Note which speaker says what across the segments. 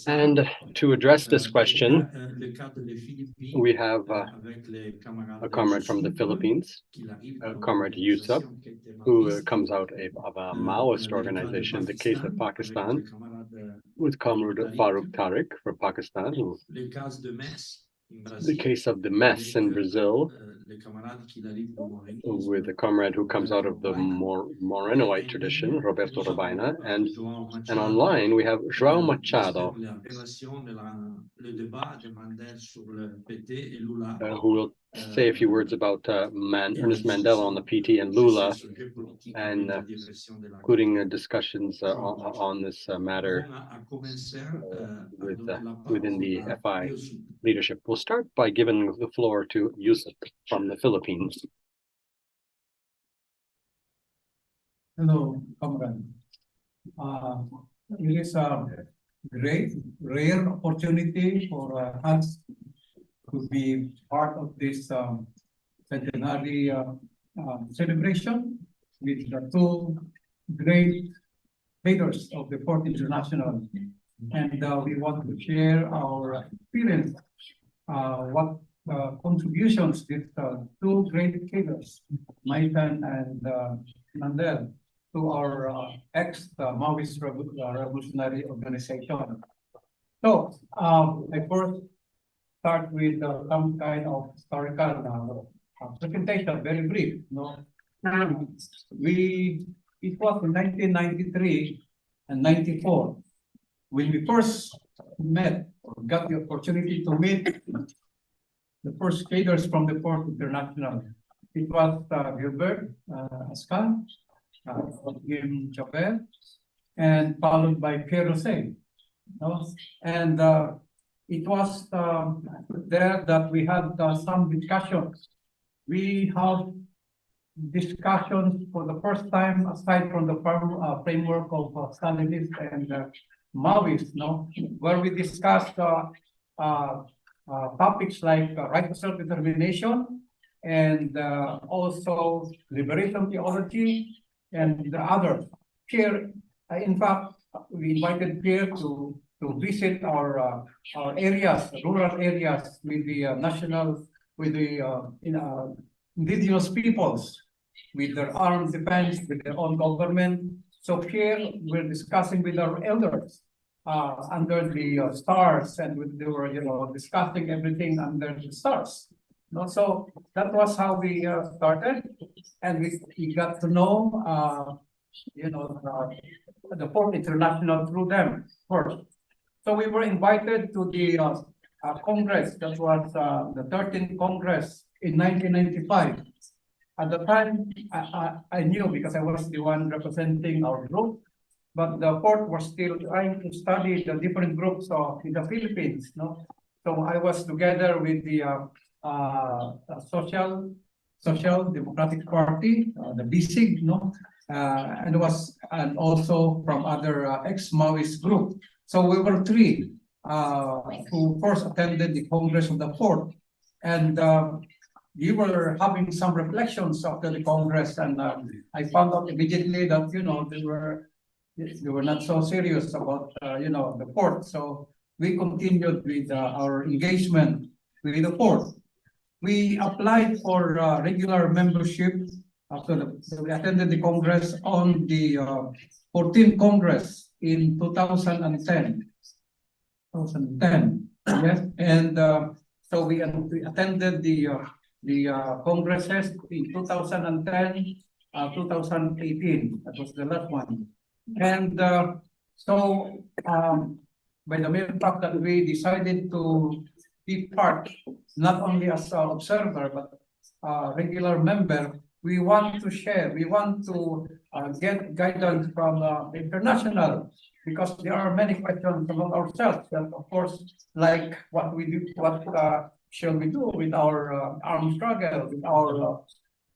Speaker 1: And to address this question, we have a comrade from the Philippines, Comrade Yusuf, who comes out of a Maoist organization, the case of Pakistan, with Comrade Farooq Tariq from Pakistan, the case of the mess in Brazil, with a comrade who comes out of the Morenoite tradition, Roberto Robaina, and online we have João Machado, who will say a few words about Ernest Mandela on the PT and Lula, and including discussions on this matter within the FI leadership. We'll start by giving the floor to Yusuf from the Philippines.
Speaker 2: Hello, comrade. It is a rare opportunity for us to be part of this centenary celebration with the two great leaders of the Fourth International. And we want to share our experience, what contributions these two great leaders, Maitan and Mandel, to our ex-Maoist revolutionary organization. So I first start with some kind of historical presentation, very brief. It was in 1993 and 94 when we first met, or got the opportunity to meet the first cadres from the Fourth International. It was Gilbert Ascan, Jim Chavez, and followed by Pierre Rosé. And it was there that we had some discussions. We have discussions for the first time aside from the framework of Stalinist and Maoist, where we discussed topics like right to self-determination and also liberation theology and the others. Pierre, in fact, we invited Pierre to visit our areas, rural areas, with the indigenous peoples, with their armed defense, with their own government. So here we're discussing with our elders under the stars, and they were discussing everything under the stars. So that was how we started, and we got to know the Fourth International through them first. So we were invited to the Congress, that was the 13th Congress in 1995. At the time, I knew because I was the one representing our group, but the Fourth was still trying to study the different groups in the Philippines. So I was together with the Social Democratic Party, the BSIG, and also from other ex-Maoist group. So we were three who first attended the Congress of the Fourth, and we were having some reflections after the Congress, and I found out immediately that they were not so serious about the Fourth. So we continued with our engagement with the Fourth. We applied for regular membership after we attended the Congress on the 14th Congress in 2010. Yes, and so we attended the congresses in 2010, 2018. That was the last one. And so by the mere fact that we decided to be part, not only as an observer, but a regular member, we want to share, we want to get guidance from the international, because there are many questions about ourselves, and of course, like what we do, what shall we do with our armed struggle, with our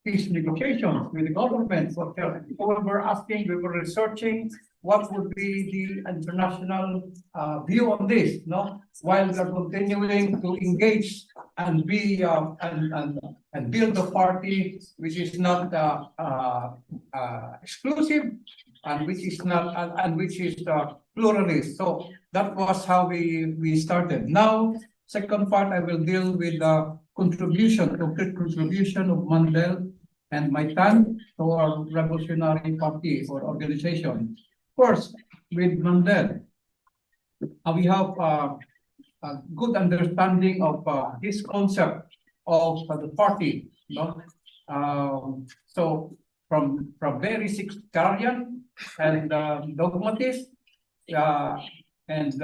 Speaker 2: peace negotiations with the government? What we were asking, we were researching what would be the international view on this, while we are continuing to engage and be and build a party which is not exclusive, and which is not, and which is pluralist. So that was how we started. Now, second part, I will deal with the complete contribution of Mandel and Maitan to our revolutionary party or organization. First, with Mandel, we have a good understanding of this concept of the party. No? So from very sectarian and dogmatist, and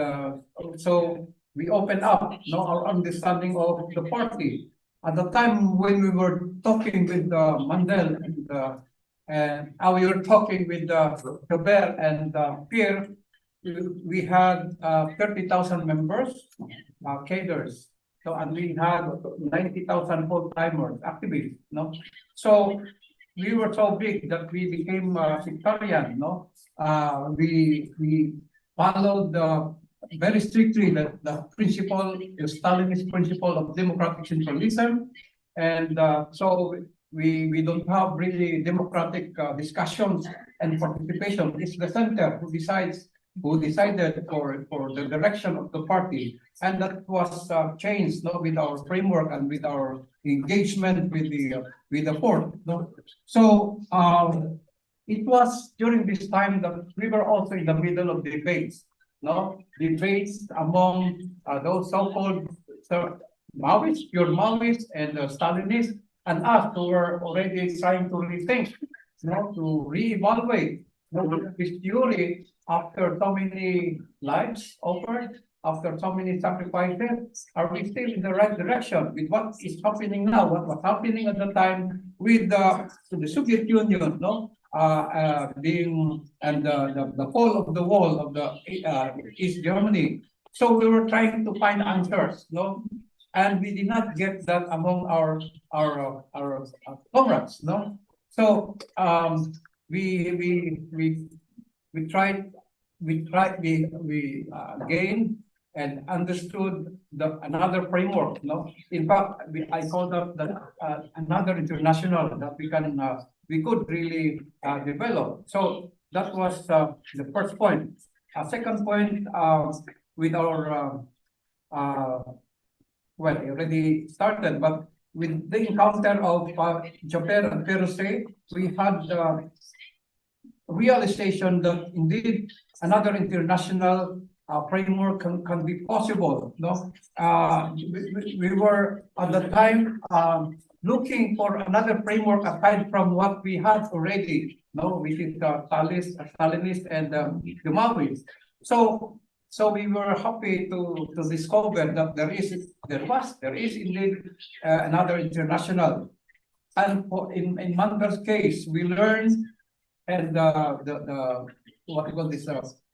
Speaker 2: so we open up our understanding of the party. At the time when we were talking with Mandel and we were talking with Robert and Pierre, we had 30,000 members, cadres. So, and we had 90,000 full-timers, activists. No, so we were so big that we became sectarian. No, we followed very strictly the principle, the Stalinist principle of democratic centralism, and so we don't have really democratic discussions and participation. It's the center who decided for the direction of the party, and that was changed with our framework and with our engagement with the court. So it was during this time that we were also in the middle of debates. Debates among those so-called Maoists, pure Maoists, and Stalinists, and us who were already trying to rethink, to reevaluate this theory after so many lives offered, after so many sacrifices. Are we still in the right direction with what is happening now? What was happening at the time with the Soviet Union, being and the fall of the wall of the East Germany. So we were trying to find answers, and we did not get that among our comrades, So we gained and understood another framework. In fact, I call that another international that we could really develop. So that was the first point. Second point, with our well, it already started, but with the encounter of Japan and Peruste, we had realization that indeed another international framework can be possible. We were at the time looking for another framework aside from what we had already, which is Stalinist and the Maoists. So we were happy to discover that there is indeed another international. And in Mandel's case, we learned and the what we call this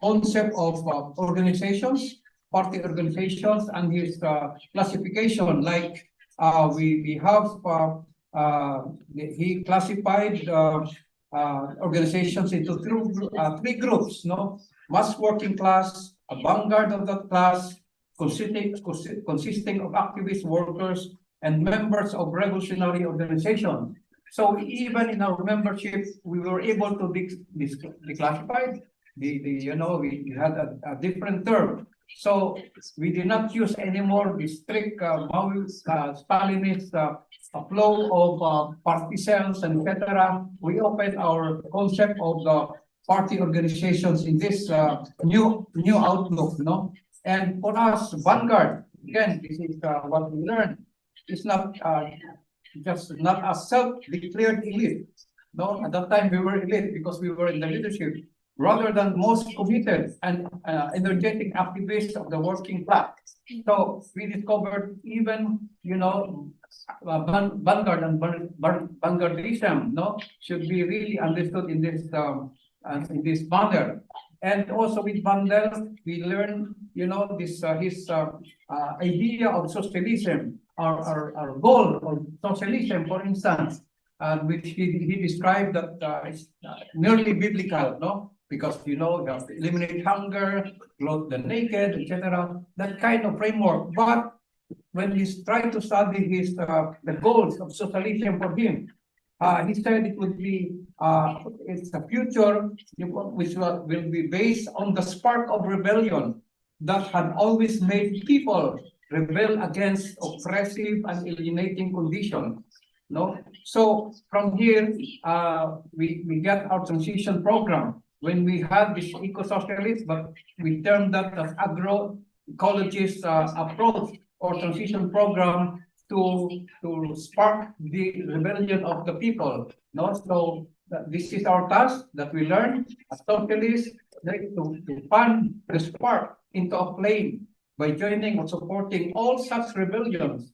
Speaker 2: concept of organizations, party organizations, and his classification. Like we have he classified organizations into three groups. Mass working class, a vanguard of that class, consisting of activist workers and members of revolutionary organizations. So even in our membership, we were able to declassify. We had a different term. So we did not use anymore the strict Maoist, Stalinist flow of party cells and etc. We opened our concept of the party organizations in this new outlook. And for us, vanguard, again, this is what we learned. It's not just not a self-declared elite. At that time we were elite because we were in the leadership, rather than most committed and energetic activists of the working class. So we discovered even, vanguard and vanguardism, should be really understood in this manner. And also with Mandel, we learned, this his idea of socialism, our goal of socialism, for instance, which he described that it's nearly biblical, because you have to eliminate hunger, clothe the naked, etc. That kind of framework. But when he tried to study the goals of socialism for him, he said it would be it's a future which will be based on the spark of rebellion that had always made people rebel against oppressive and alienating conditions. No, so from here we get our transition program when we had this eco-socialist, but we termed that as agroecologist approach or transition program to spark the rebellion of the people. No, so this is our task that we learn as socialists to fan the spark into a flame by joining or supporting all such rebellions,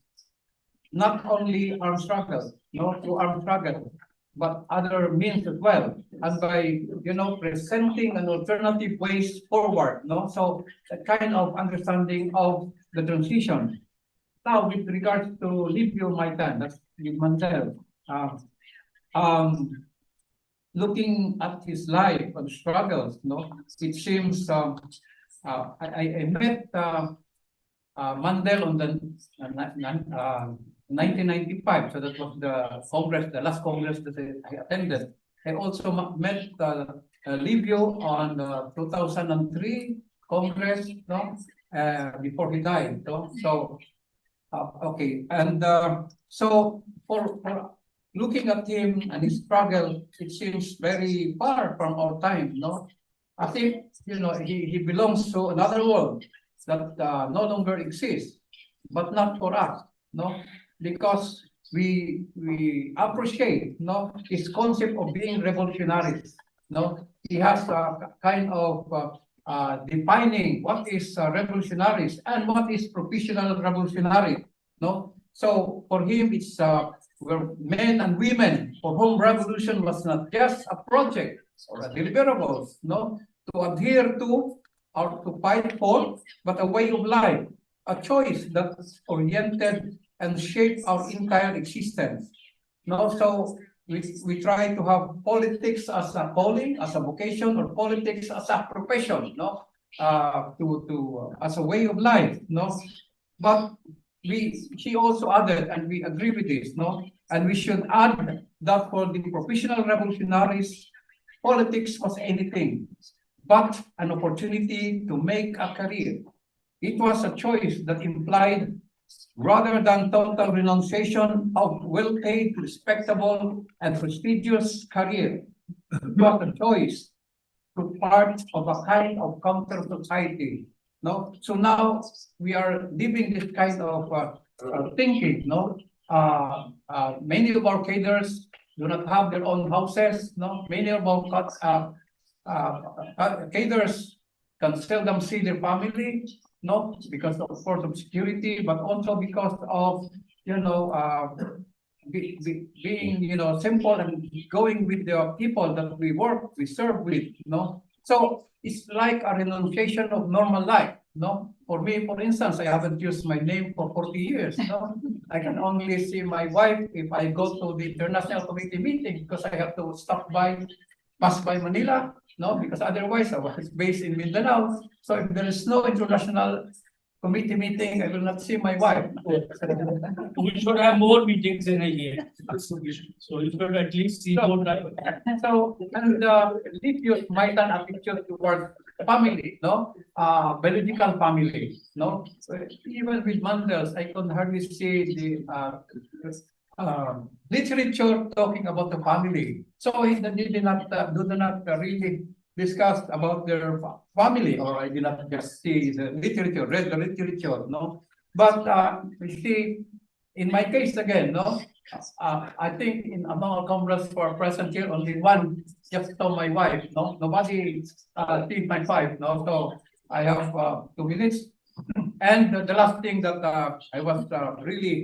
Speaker 2: not only armed struggle, through armed struggle, but other means as well, and by presenting an alternative ways forward. So a kind of understanding of the transition. Now, with regards to Livio Maitan, that's Mandel, looking at his life and struggles, it seems I met Mandel on the 1995, so that was the Congress, the last Congress that I attended. I also met Livio on the 2003 Congress, before he died. So okay, and so for looking at him and his struggle, it seems very far from our time. I think he belongs to another world that no longer exists, but not for us. Because we appreciate his concept of being revolutionary. He has a kind of defining what is revolutionaries and what is professional revolutionary. So for him, it's we're men and women for whom revolution was not just a project or a deliverable, to adhere to or to fight for, but a way of life, a choice that's oriented and shape our entire existence. So we try to have politics as a calling, as a vocation, or politics as a profession, as a way of life. But she also added, and we agree with this, and we should add that for the professional revolutionaries, politics was anything but an opportunity to make a career. It was a choice that implied, rather than total renunciation of well-paid, respectable, and prestigious career, but a choice to part of a kind of counter society. So now we are living this kind of thinking. Many of our cadres do not have their own houses. Many of our cadres can seldom see their family. Because of course of security, but also because of being simple and going with the people that we serve with. So it's like a renunciation of normal life. For me, for instance, I haven't used my name for 40 years. I can only see my wife if I go to the international committee meeting, because I have to pass by Manila. Because otherwise I was based in Mindanao. So if there is no international committee meeting, I will not see my wife.
Speaker 3: We should have more meetings in a year. So you should at least see more time.
Speaker 2: So, and if you might have attitude towards family, biological family, even with Mandels, I could hardly see the literature talking about the family. So they do not really discuss about their family, or I did not just see the literature, read the literature, But we see, in my case again, I think among our comrades who are present here, only one just saw my wife, Nobody seen my wife, So I have 2 minutes. And the last thing that I was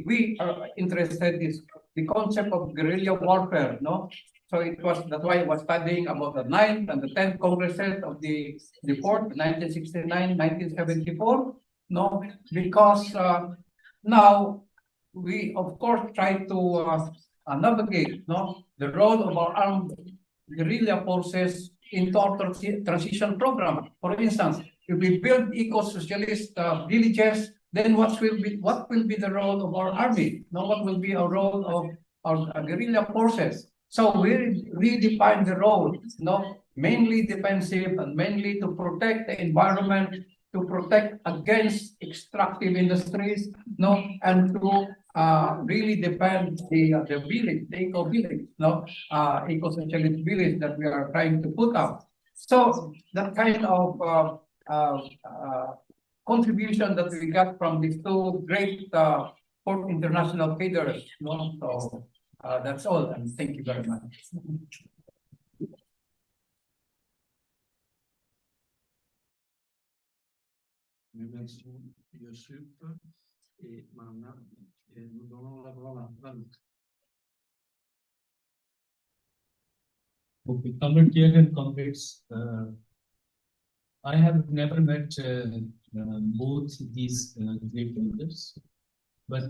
Speaker 2: we are interested is the concept of guerrilla warfare, So that's why I was studying about the 9th and the 10th Congresses of the 4th, 1969, 1974, because now we of course try to navigate, the role of our armed guerrilla forces into our transition program. For instance, if we build eco-socialist villages, then what will be the role of our army? What will be our role of our guerrilla forces? So we redefine the role, mainly defensive and mainly to protect the environment, to protect against extractive industries, and to really defend the village, the eco village, eco-socialist village that we are trying to put up. So that kind of contribution that we got from these two great port international feeders, So that's all, and thank you very much.
Speaker 4: Merci, Yossuf. Et maintenant, nous donnons la parole à Luc.
Speaker 3: Okay, comrade chair and comrades, I have never met both these great leaders, but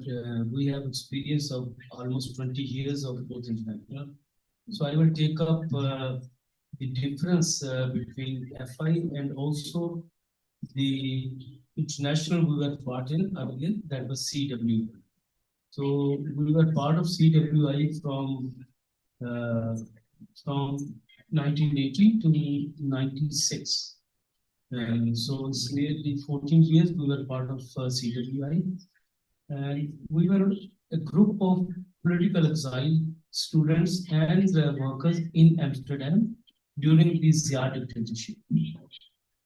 Speaker 3: we have experience of almost 20 years of both international. So I will take up the difference between FI and also the international we were part in earlier, that was CWI. So we were part of CWI from 1980 to 96. And so it's nearly 14 years we were part of CWI. And we were a group of political exile students and workers in Amsterdam during the Ziad dictatorship.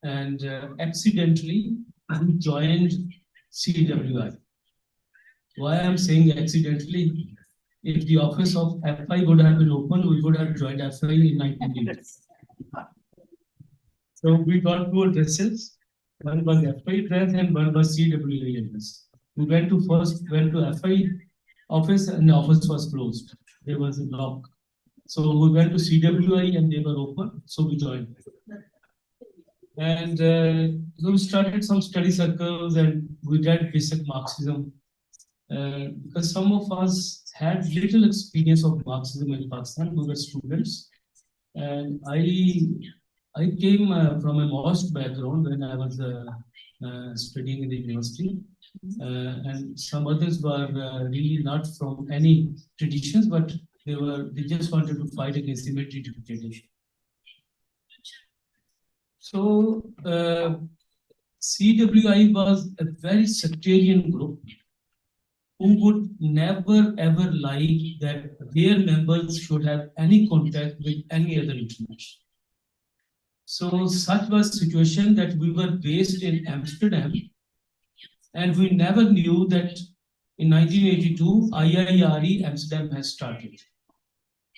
Speaker 3: And accidentally, we joined CWI. Why I'm saying accidentally? If the office of FI would have been open, we would have joined FI in 1980. So we got two addresses. One was FI address and one was CWI address. We went to FI office and the office was closed. There was a lock. So we went to CWI and they were open. So we joined. And so we started some study circles and we did basic Marxism. Because some of us had little experience of Marxism in Pakistan, we were students. And I came from a Maoist background when I was studying in the university. And some others were really not from any traditions, but they just wanted to fight against the military dictatorship. So CWI was a very sectarian group who would never ever like that their members should have any contact with any other international. So such was the situation that we were based in Amsterdam, and we never knew that in 1982 IIRE Amsterdam has started.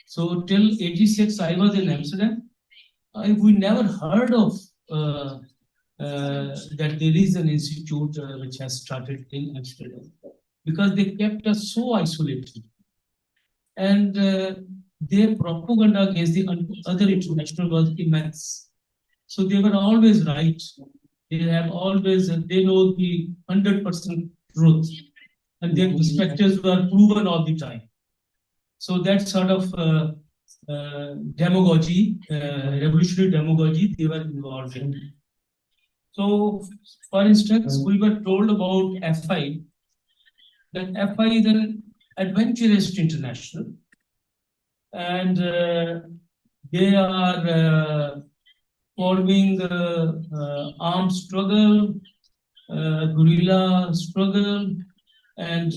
Speaker 3: So till 86 I was in Amsterdam. We never heard of that there is an institute which has started in Amsterdam, because they kept us so isolated. And their propaganda against the other international was immense. So they were always right. They know the 100% truth, and their perspectives were proven all the time. So that sort of demagogy, revolutionary demagogy, they were involved in. So, for instance, we were told about FI, that FI is an adventurist international, and they are following armed struggle, guerrilla struggle, and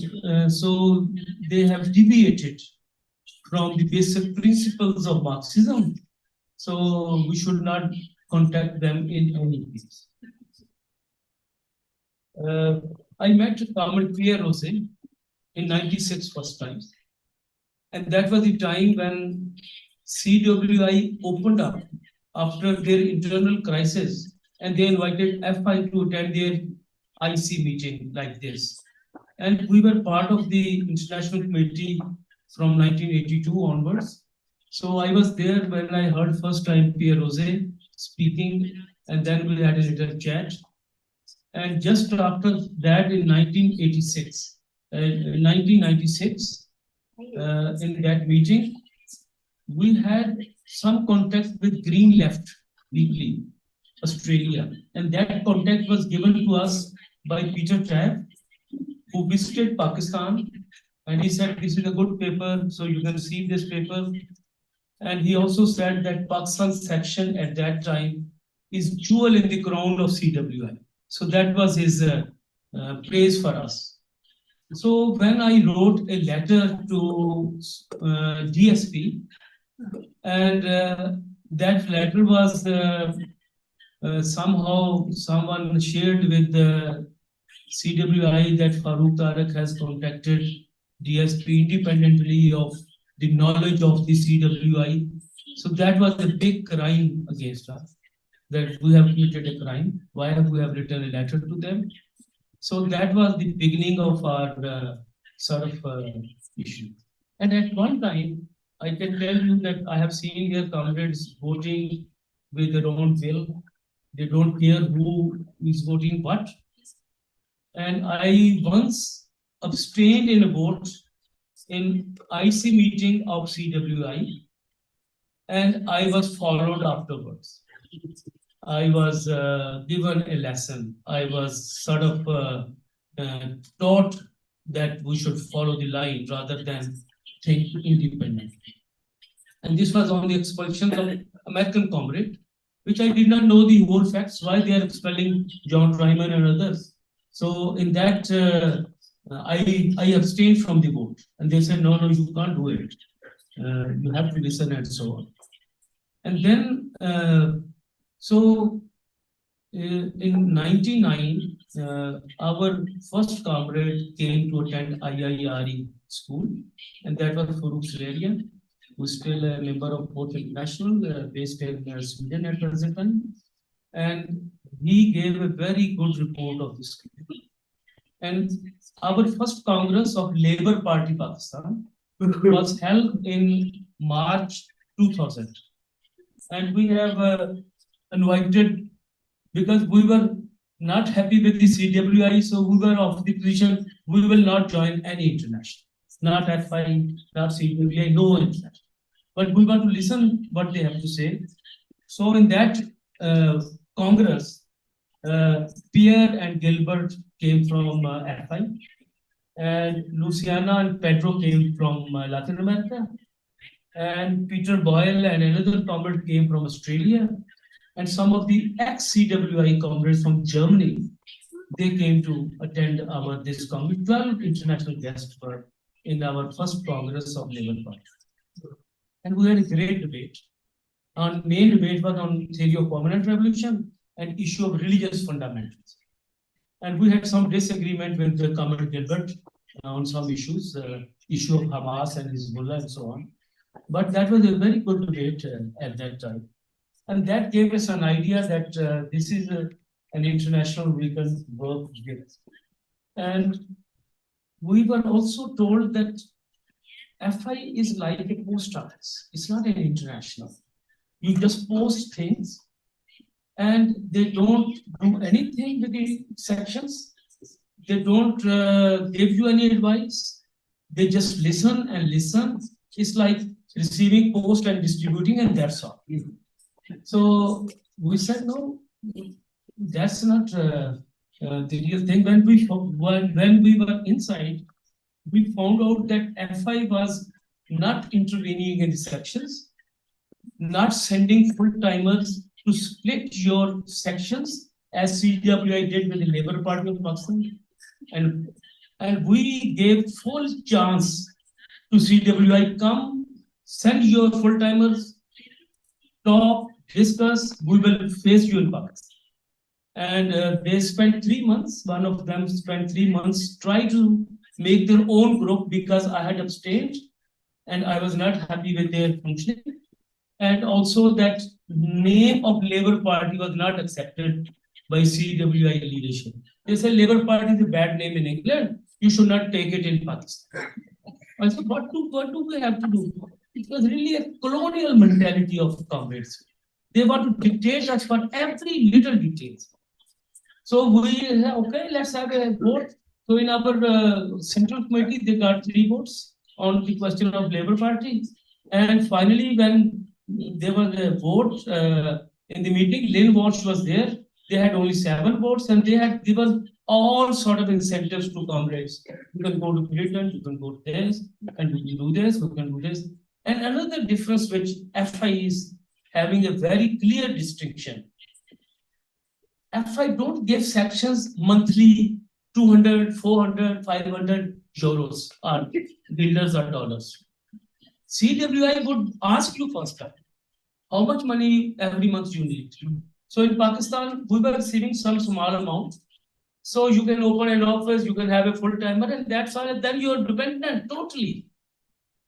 Speaker 3: so they have deviated from the basic principles of Marxism. So we should not contact them in any case. I met Comrade Pierre Rose in 96 first time. And that was the time when CWI opened up after their internal crisis, and they invited FI to attend their IC meeting like this. And we were part of the international committee from 1982 onwards. So I was there when I heard first time Pierre Rose speaking, and then we had a little chat. And just after that, in 1996, in that meeting, we had some contact with Green Left Weekly, Australia. And that contact was given to us by Peter Tabb, who visited Pakistan. And he said, this is a good paper, so you can receive this paper. And he also said that Pakistan section at that time is jewel in the crown of CWI. So that was his praise for us. So when I wrote a letter to DSP, and that letter was somehow someone shared with the CWI that Farooq Tarak has contacted DSP independently of the knowledge of the CWI. So that was a big crime against us, that we have committed a crime. Why have we have written a letter to them? So that was the beginning of our sort of issue. And at one time, I can tell you that I have seen here comrades voting with their own will. They don't care who is voting what. And I once abstained in a vote in IC meeting of CWI, and I was followed afterwards. I was given a lesson. I was sort of taught that we should follow the line rather than think independently. And this was on the expulsion of American comrade, which I did not know the whole facts, why they are expelling John Ryman and others. So in that, I abstained from the vote. And they said, no, you can't do it. You have to listen and so on. And then, in 99, our first comrade came to attend IIRE school, and that was Farooq Salarian, who is still a member of both International, based in Sweden at present time. And he gave a very good report of this school. And our first Congress of Labour Party Pakistan was held in March 2000. And we have invited, because we were not happy with the CWI, so we were of the position, we will not join any international, not FI, not CWI, no international. But we want to listen what they have to say. So in that Congress, Pierre and Gilbert came from FI, and Luciana and Pedro came from Latin America, and Peter Boyle and another comrade came from Australia, and some of the ex-CWI comrades from Germany, they came to attend this Congress. 12 international guests were in our first Congress of Labour Party. And we had a great debate. Our main debate was on theory of permanent revolution and issue of religious fundamentals. And we had some disagreement with the Comrade Gilbert on some issues, issue of Hamas and Hezbollah and so on. But that was a very good debate at that time. And that gave us an idea that this is an international we can work with. And we were also told that FI is like a post office. It's not an international. You just post things and they don't do anything with the sections. They don't give you any advice. They just listen and listen. It's like receiving post and distributing, and that's all. So we said, no, that's not the real thing. When we were inside, we found out that FI was not intervening in the sections, not sending full-timers to split your sections as CWI did with the Labour Party of Pakistan. And we gave full chance to CWI, come, send your full-timers, talk, discuss, we will face you in Pakistan. And they spent 3 months, one of them spent 3 months, try to make their own group because I had abstained and I was not happy with their functioning. And also that name of Labour Party was not accepted by CWI leadership. They said Labour Party is a bad name in England, you should not take it in Pakistan. I said, what do we have to do? It was really a colonial mentality of comrades. They want to dictate us for every little details. So we said, okay, let's have a vote. So in our central committee, they got 3 votes on the question of Labour Party. And finally, when there was a vote in the meeting, Lynn Walsh was there. They had only 7 votes, and they had given all sort of incentives to comrades. You can go to Britain, you can go to this, and we can do this, we can do this. And another difference which FI is having a very clear distinction. FI don't give sections monthly 200, 400, 500 euros or guilders or dollars. CWI would ask you first time, how much money every month you need. So in Pakistan, we were receiving some small amount. So you can open an office, you can have a full timer, and that's all. Then you are dependent totally.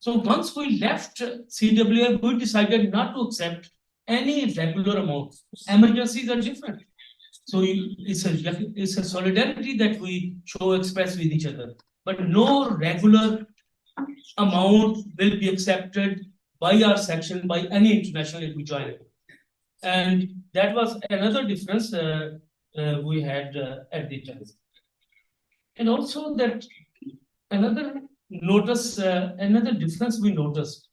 Speaker 3: So once we left CWI, we decided not to accept any regular amount. Emergencies are different. So it's a solidarity that we show, express with each other. But no regular amount will be accepted by our section, by any international if we join it. And that was another difference we had at the time. And also that another difference we noticed.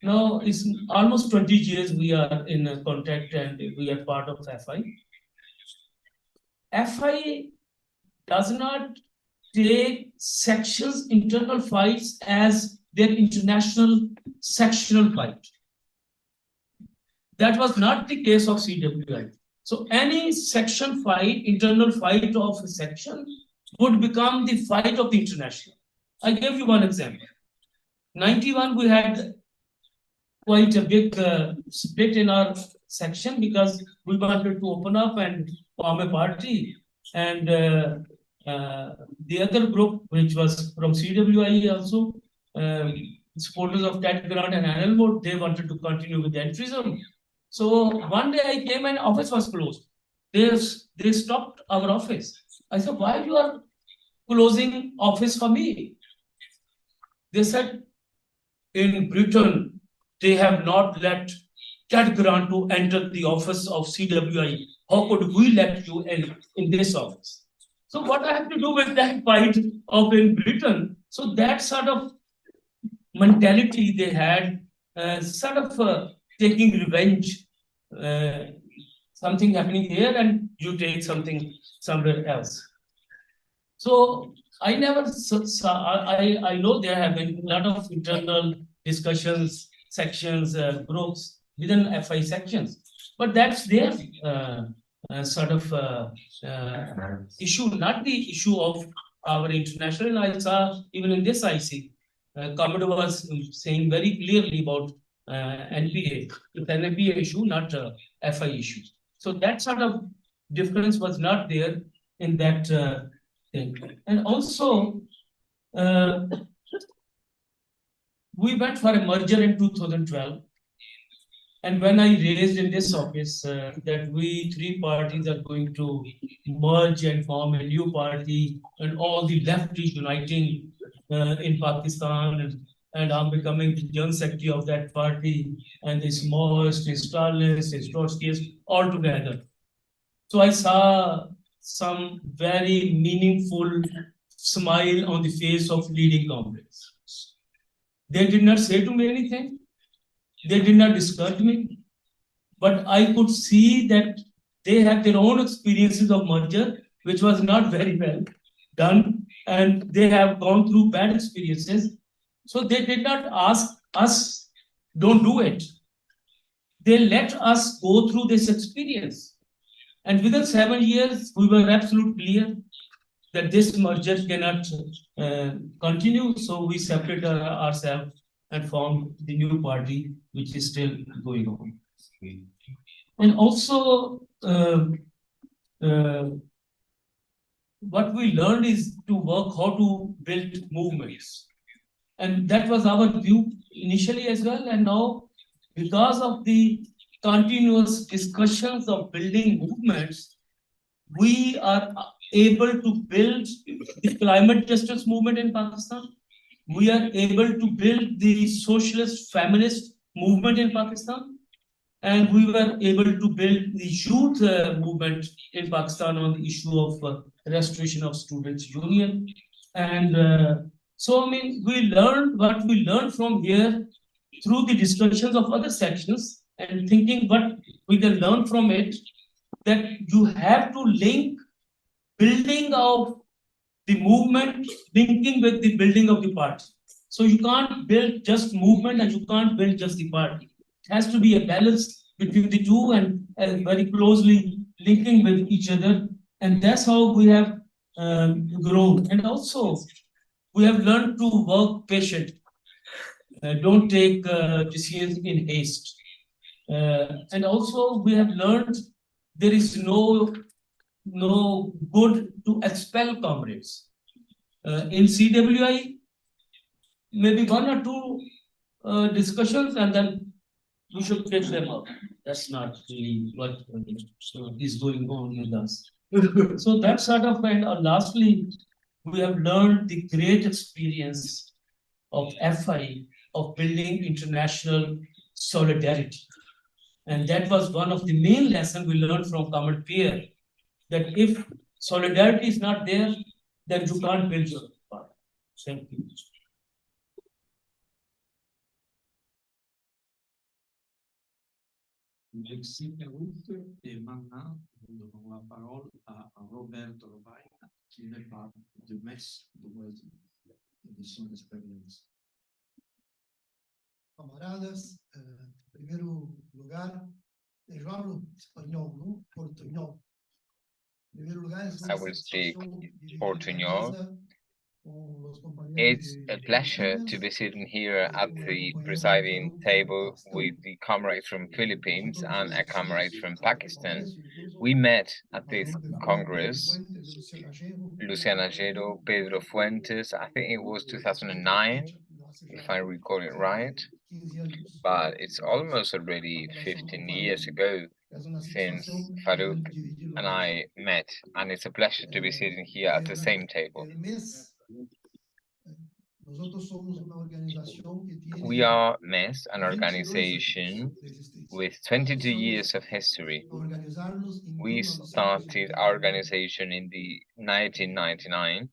Speaker 3: Now it's almost 20 years we are in contact and we are part of FI. FI does not take sections internal fights as their international sectional fight. That was not the case of CWI. So any section fight, internal fight of a section would become the fight of the international. I gave you one example. 91, we had quite a big split in our section because we wanted to open up and form a party. And the other group, which was from CWI also, supporters of TED grant and annual vote, they wanted to continue with the entrism. So one day I came and office was closed. They stopped our office. I said, why you are closing office for me? They said, in Britain, they have not let TED grant to enter the office of CWI. How could we let you in this office? So what I have to do with that fight of in Britain? So that sort of mentality they had, taking revenge, something happening here and you take something somewhere else. So I never saw, I know there have been a lot of internal discussions, sections, groups within FI sections, but that's their issue, not the issue of our international. I saw even in this IC, Commodore was saying very clearly about NPA. It's an NPA issue, not a FI issue. So that sort of difference was not there in that thing. And also, we went for a merger in 2012. And when I raised in this office that we three parties are going to merge and form a new party, and all the left is uniting in Pakistan, and I'm becoming the general secretary of that party, and the Maoist, the Stalinists, the Trotskyists, all together. So I saw some very meaningful smile on the face of leading comrades. They did not say to me anything. They did not discourage me, but I could see that they had their own experiences of merger, which was not very well done, and they have gone through bad experiences. So they did not ask us, don't do it. They let us go through this experience. And within 7 years, we were absolutely clear that this merger cannot continue. So we separated ourselves and formed the new party, which is still going on. And also, what we learned is to work how to build movements. And that was our view initially as well. And now, because of the continuous discussions of building movements, we are able to build the climate justice movement in Pakistan. We are able to build the socialist feminist movement in Pakistan. And we were able to build the youth movement in Pakistan on the issue of restoration of students' union. And so, I mean, we learned what we learned from here through the discussions of other sections and thinking what we can learn from it, that you have to link building of the movement, linking with the building of the party. So you can't build just movement and you can't build just the party. It has to be a balance between the two and very closely linking with each other. And that's how we have grown. And also, we have learned to work patient. Don't take decisions in haste. And also, we have learned there is no good to expel comrades. In CWI, maybe one or two discussions and then we should fetch them up. That's not really what is going on with us. So that sort of, and lastly, we have learned the great experience of FI of building international solidarity. And that was one of the main lessons we learned from Comrade Pierre, that if solidarity is not there, then you can't build your part. Thank you.
Speaker 4: Merci Ruth. Et maintenant, nous donnons la parole à Roberto Robaina, qui n'est pas de Metz, de son expérience.
Speaker 5: Camaradas, primeiro lugar, eu hablo espanhol, não? Portunhol. Em primeiro lugar,
Speaker 6: I will speak Portuñol. It's a pleasure to be sitting here at the presiding table with the comrades from Philippines and a comrade from Pakistan. We met at this Congress, Luciana Gero, Pedro Fuentes, I think it was 2009, if I recall it right, but it's almost already 15 years ago since Farouk and I met, and it's a pleasure to be sitting here at the same table. We are MES, an organization with 22 years of history. We started our organization in the 1999.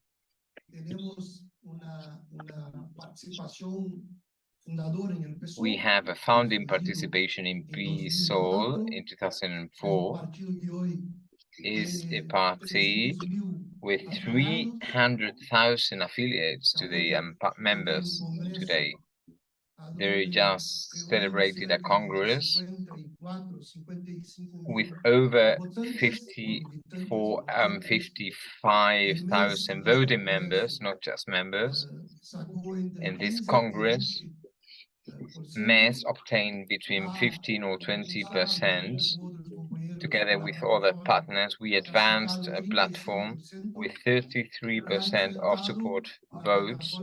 Speaker 6: We have a founding participation in PSOL in 2004. Is a party with 300,000 affiliates today and members today. They just celebrated a congress with over 55,000 voting members, not just members. In this congress, MES obtained between 15 or 20%. Together with other partners, we advanced a platform with 33% of support votes,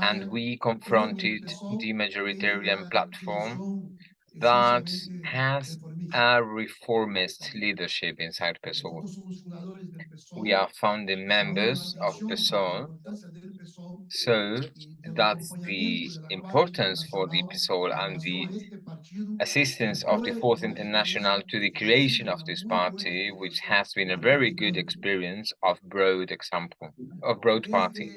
Speaker 6: and we confronted the majoritarian platform that has a reformist leadership inside PSOL. We are founding members of PSOL, so that's the importance for the PSOL and the assistance of the Fourth International to the creation of this party, which has been a very good experience of broad party.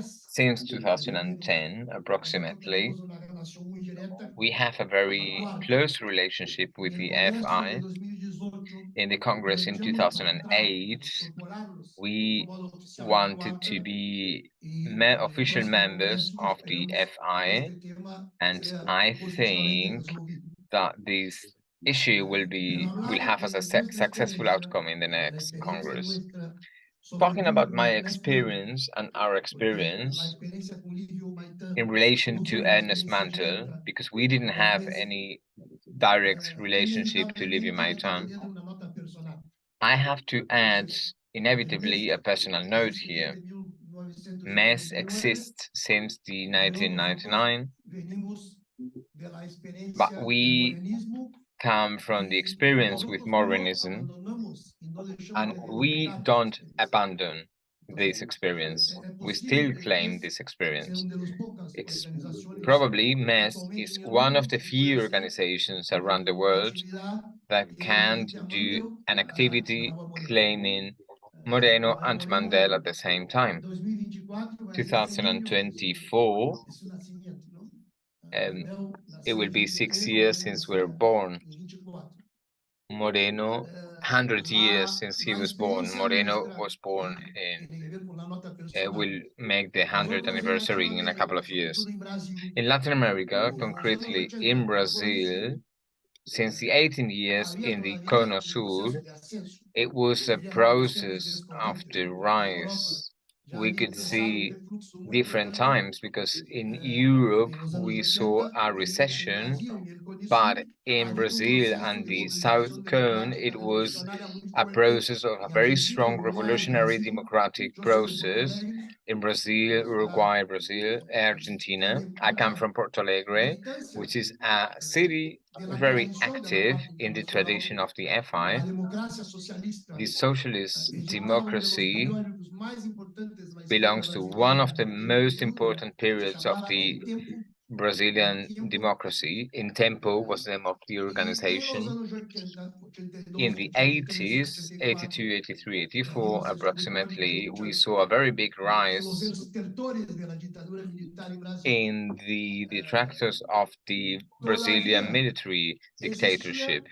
Speaker 6: Since 2010, approximately, we have a very close relationship with the FI. In the Congress in 2008, we wanted to be official members of the FI, and I think that this issue will have as a successful outcome in the next Congress. Talking about my experience and our experience in relation to Ernest Mandel, because we didn't have any direct relationship to Livio Maitan, I have to add inevitably a personal note here. MES exists since the 1999, but we come from the experience with Morenism, and we don't abandon this experience. We still claim this experience. It's probably MES is one of the few organizations around the world that can do an activity claiming Moreno and Mandel at the same time. 2024, it will be 6 years since we were born. Moreno, 100 years since he was born. Moreno was born in will make the 100th anniversary in a couple of years. In Latin America, concretely in Brazil, since the 18 years in the Cono Sur, it was a process of the rise. We could see different times because in Europe we saw a recession, but in Brazil and the South Cone, it was a process of a very strong revolutionary democratic process in Brazil, Uruguay, Brazil, Argentina. I come from Porto Alegre, which is a city very active in the tradition of the FI. The socialist democracy belongs to one of the most important periods of the Brazilian democracy. In Tempo was the name of the organization. In the 80s, 82, 83, 84 approximately, we saw a very big rise in the detractors of the Brazilian military dictatorship.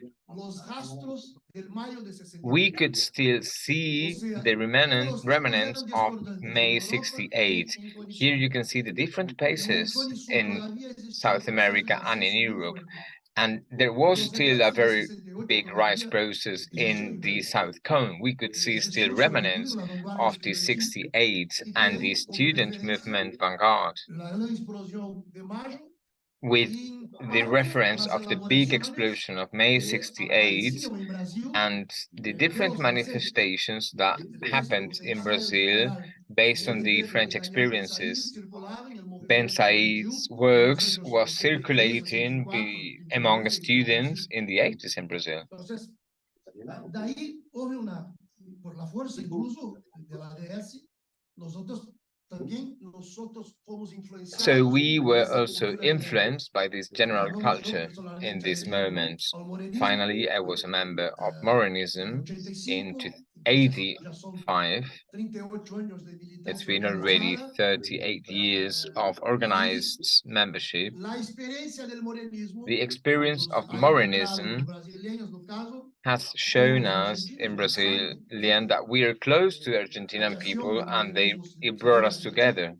Speaker 6: We could still see the remnants of May 68. Here you can see the different paces in South America and in Europe. And there was still a very big rise process in the South Cone. We could see still remnants of the 68 and the student movement vanguard, with the reference of the big explosion of May 68 and the different manifestations that happened in Brazil based on the French experiences. Ben Said's works was circulating among students in the 80s in Brazil. So we were also influenced by this general culture in this moment. Finally, I was a member of Morenism in 1985. It's been already 38 years of organized membership. The experience of Morenism has shown us in Brazilian that we are close to the Argentinian people and it brought us together.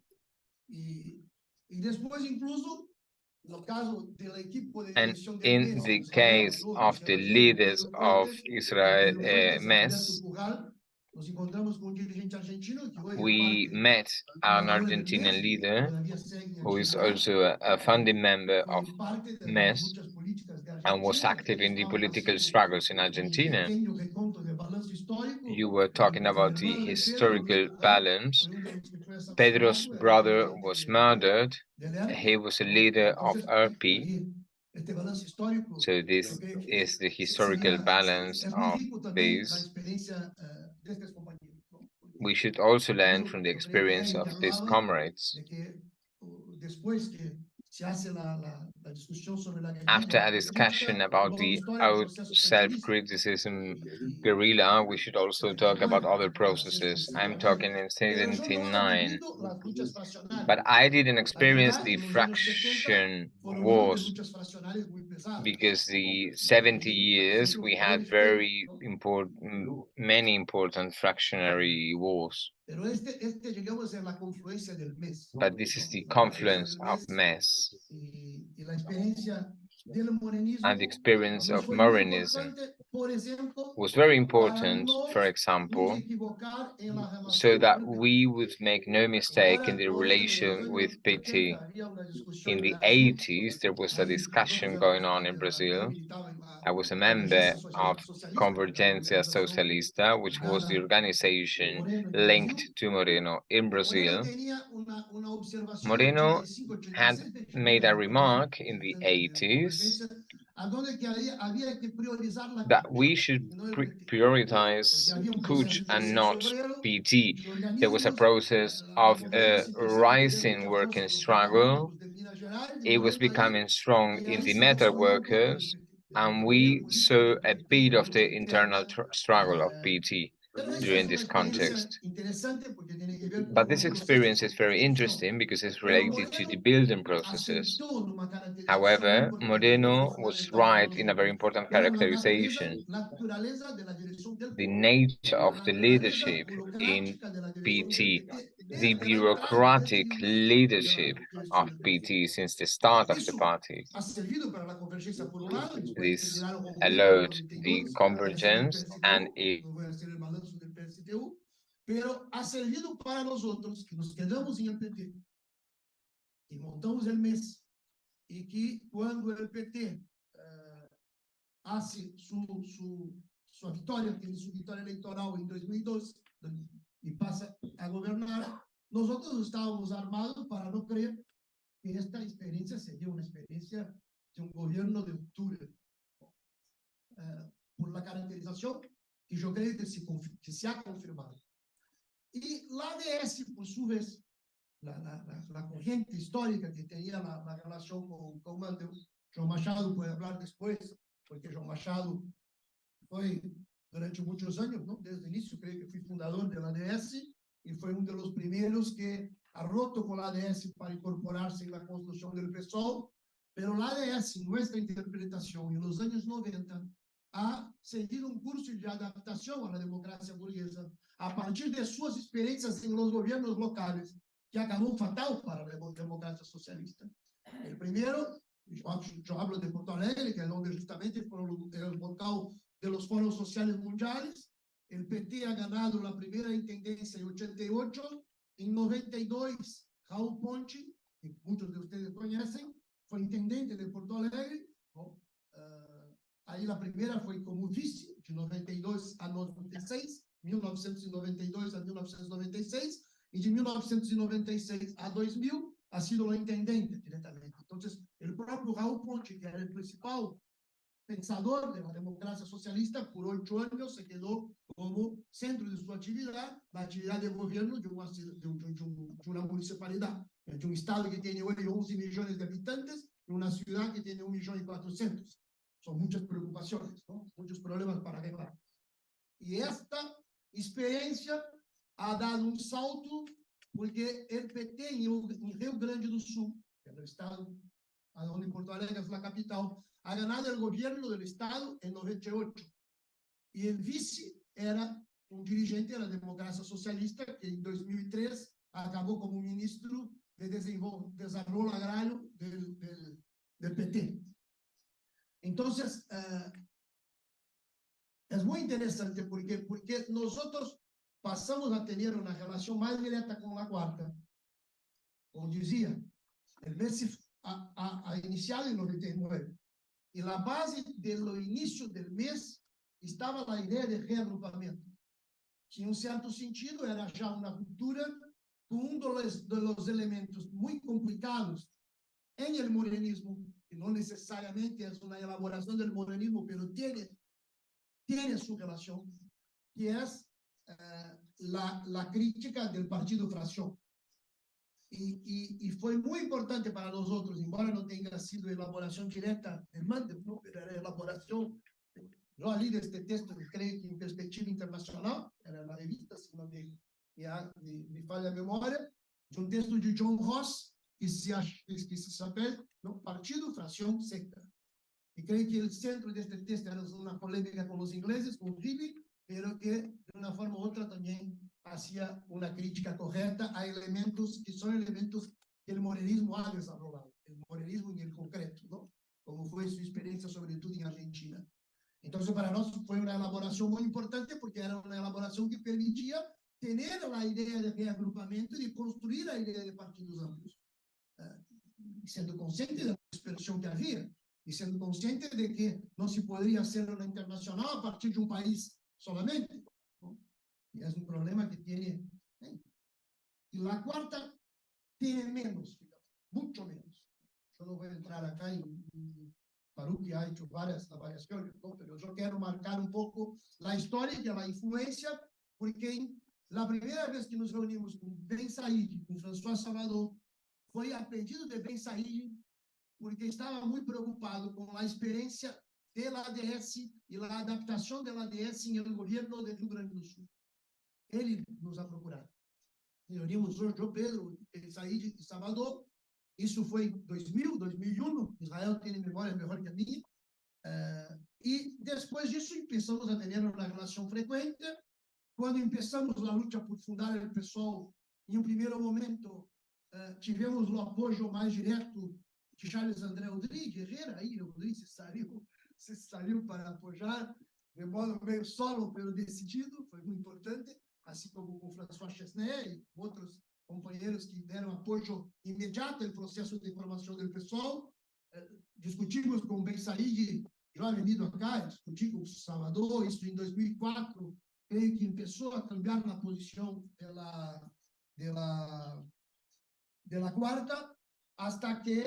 Speaker 6: And in the case of the leaders of Israel MES, we met an Argentinian leader who is also a founding member of MES and was active in the political struggles in Argentina. You were talking about the historical balance. Pedro's brother was murdered. He was a leader of RP. So this is the historical balance of this. We should also learn from the experience of these comrades. After a discussion about the out self-criticism guerrilla, we should also talk about other processes. I'm talking in 79. But I didn't experience the fraction wars because the 70 years we had very important, many important fractionary wars. But this is the confluence of MES and the experience of Morenism was very important, for example, so that we would make no mistake in the relation with PT. In the 80s, there was a discussion going on in Brazil. I was a member of Convergência Socialista, which was the organization linked to Moreno in Brazil. Moreno had made a remark in the 80s that we should prioritize CUT and not PT. There was a process of a rising working struggle. It was becoming strong in the metal workers, and we saw a bit of the internal struggle of PT during this context. But this experience is very interesting because it's related to the building processes. However, Moreno was right in a very important characterization. The nature of the leadership in PT the bureaucratic leadership of PT since the start of the party. This allowed the convergence and it
Speaker 5: pero ha servido para nosotros que nos quedamos en el PT, que montamos el MES, y que cuando el PT hace su victoria, tiene su victoria electoral en 2002 y pasa a gobernar, nosotros estábamos armados para no creer que esta experiencia sería una experiencia de un gobierno de octubre, por la caracterización que yo creo que se ha confirmado. Y la ADS, por su vez, la corriente histórica que tenía la relación con Mandel, João Machado puede hablar después, porque João Machado fue durante muchos años, ¿no? Desde el inicio, creo que fui fundador de la ADS y fue uno de los primeros que ha roto con la ADS para incorporarse en la construcción del PSOL, pero la ADS, nuestra interpretación en los años 90, ha seguido un curso de adaptación a la democracia burguesa a partir de sus experiencias en los gobiernos locales, que acabó fatal para la democracia socialista. El primero, yo hablo de Porto Alegre, que es donde justamente fue el local de los foros sociales mundiales. El PT ha ganado la primera intendencia en 88, en 92, Raúl Ponchi, que muchos de ustedes conocen, fue intendente de Porto Alegre, ¿no? Ahí la primera fue como vice, de 92 a 96, 1992 a 1996, y de 1996 a 2000 ha sido la intendente directamente. Entonces, el propio Raúl Ponchi, que era el principal pensador de la democracia socialista, por 8 años se quedó como centro de su actividad, la actividad de gobierno de una municipalidad, de un estado que tiene hoy 11 millones de habitantes, y una ciudad que tiene 1.400.000. Son muchas preocupaciones, ¿no? Muchos problemas para arreglar. Y esta experiencia ha dado un salto porque el PT en Rio Grande do Sul, que es el estado a donde Porto Alegre es la capital, ha ganado el gobierno del estado en 98. Y el vice era un dirigente de la democracia socialista que en 2003 acabó como ministro de desarrollo agrario del PT. Entonces, es muy interesante porque nosotros pasamos a tener una relación más directa con la cuarta. Como decía, el mes ha iniciado en 99. Y la base de los inicios del mes estaba la idea de reagrupamiento, que en un cierto sentido era ya una ruptura con uno de los elementos muy complicados en el morenismo, que no necesariamente es una elaboración del morenismo, pero tiene su relación, que es la crítica del partido fracción. Y fue muy importante para nosotros, embora no tenga sido elaboración directa de Mandel, ¿no? Pero era elaboración, yo leí este texto, creo que en perspectiva internacional, era la revista, si no me falla la memoria, de un texto de John Ross, que se llama, ¿no? Partido, fracción, secta. Y creo que el centro de este texto era una polémica con los ingleses, con Riley, pero que de una forma u otra también hacía una crítica correcta a elementos que son elementos que el morenismo ha desarrollado, el morenismo en el concreto, ¿no? Como fue su experiencia sobre todo en Argentina. Entonces para nosotros fue una elaboración muy importante porque era una elaboración que permitía tener la idea de reagrupamiento y de construir la idea de partidos amplios, siendo consciente de la dispersión que había y siendo consciente de que no se podría hacer una internacional a partir de un país solamente, ¿no? Y es un problema que tiene. Y la cuarta tiene menos, mucho menos. Yo no voy a entrar acá y Faruqui ha hecho varias variaciones, ¿no? Pero yo quiero marcar un poco la historia y la influencia, porque la primera vez que nos reunimos con Ben Said, con François Salvador, fue a pedido de Ben Said, porque estaba muy preocupado con la experiencia de la ADS y la adaptación de la ADS en el gobierno de Rio Grande do Sul. Ele nos ha procurado. Reunimos yo, Pedro, Said y Salvador. Isso foi em 2000, 2001. Israel tem memória melhor que a minha. E depois disso, começamos a ter uma relação frequente. Quando começamos a luta por fundar o PSOL em um primeiro momento, tivemos o apoio mais direto de Charles André Rodrigues, Herrera, aí o Rodrigues saiu para apoiar, de modo meio solo, pelo decidido, foi muito importante, assim como com François Chesnay e outros companheiros que deram apoio imediato ao processo de formação do pessoal. Discutimos com o Ben Said, já venido acá, discuti com o Salvador, isso em 2004, creio que começou a cambiar na posição da quarta, hasta que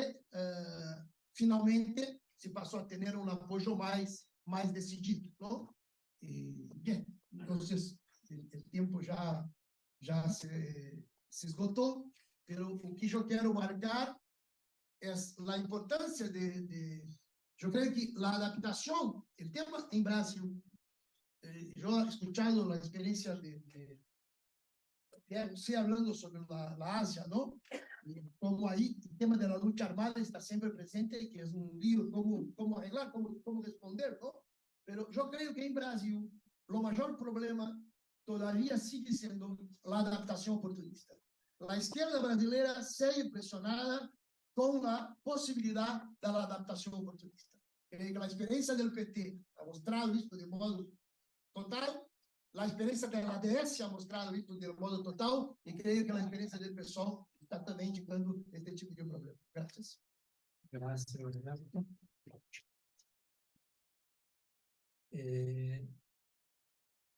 Speaker 5: finalmente se passou a ter um apoio mais decidido, não? E, bem, então, o tempo já se esgotou, mas o que eu quero marcar é a importância eu creio que a adaptação, o tema em Brasil, eu escutando a experiência de você falando sobre a Ásia, não? Como aí o tema da luta armada está sempre presente, que é lío, como arreglar, como responder, não? Mas eu creio que em Brasil o maior problema todavia sigue sendo a adaptação oportunista. A esquerda brasileira segue pressionada com a possibilidade da adaptação oportunista. Creio que a experiência do PT ha mostrado isso de modo total, a experiência da ADS ha mostrado isso de modo total, e creio que a experiência do pessoal está também indicando este tipo de problema. Graças.
Speaker 4: Grazie, Roberto.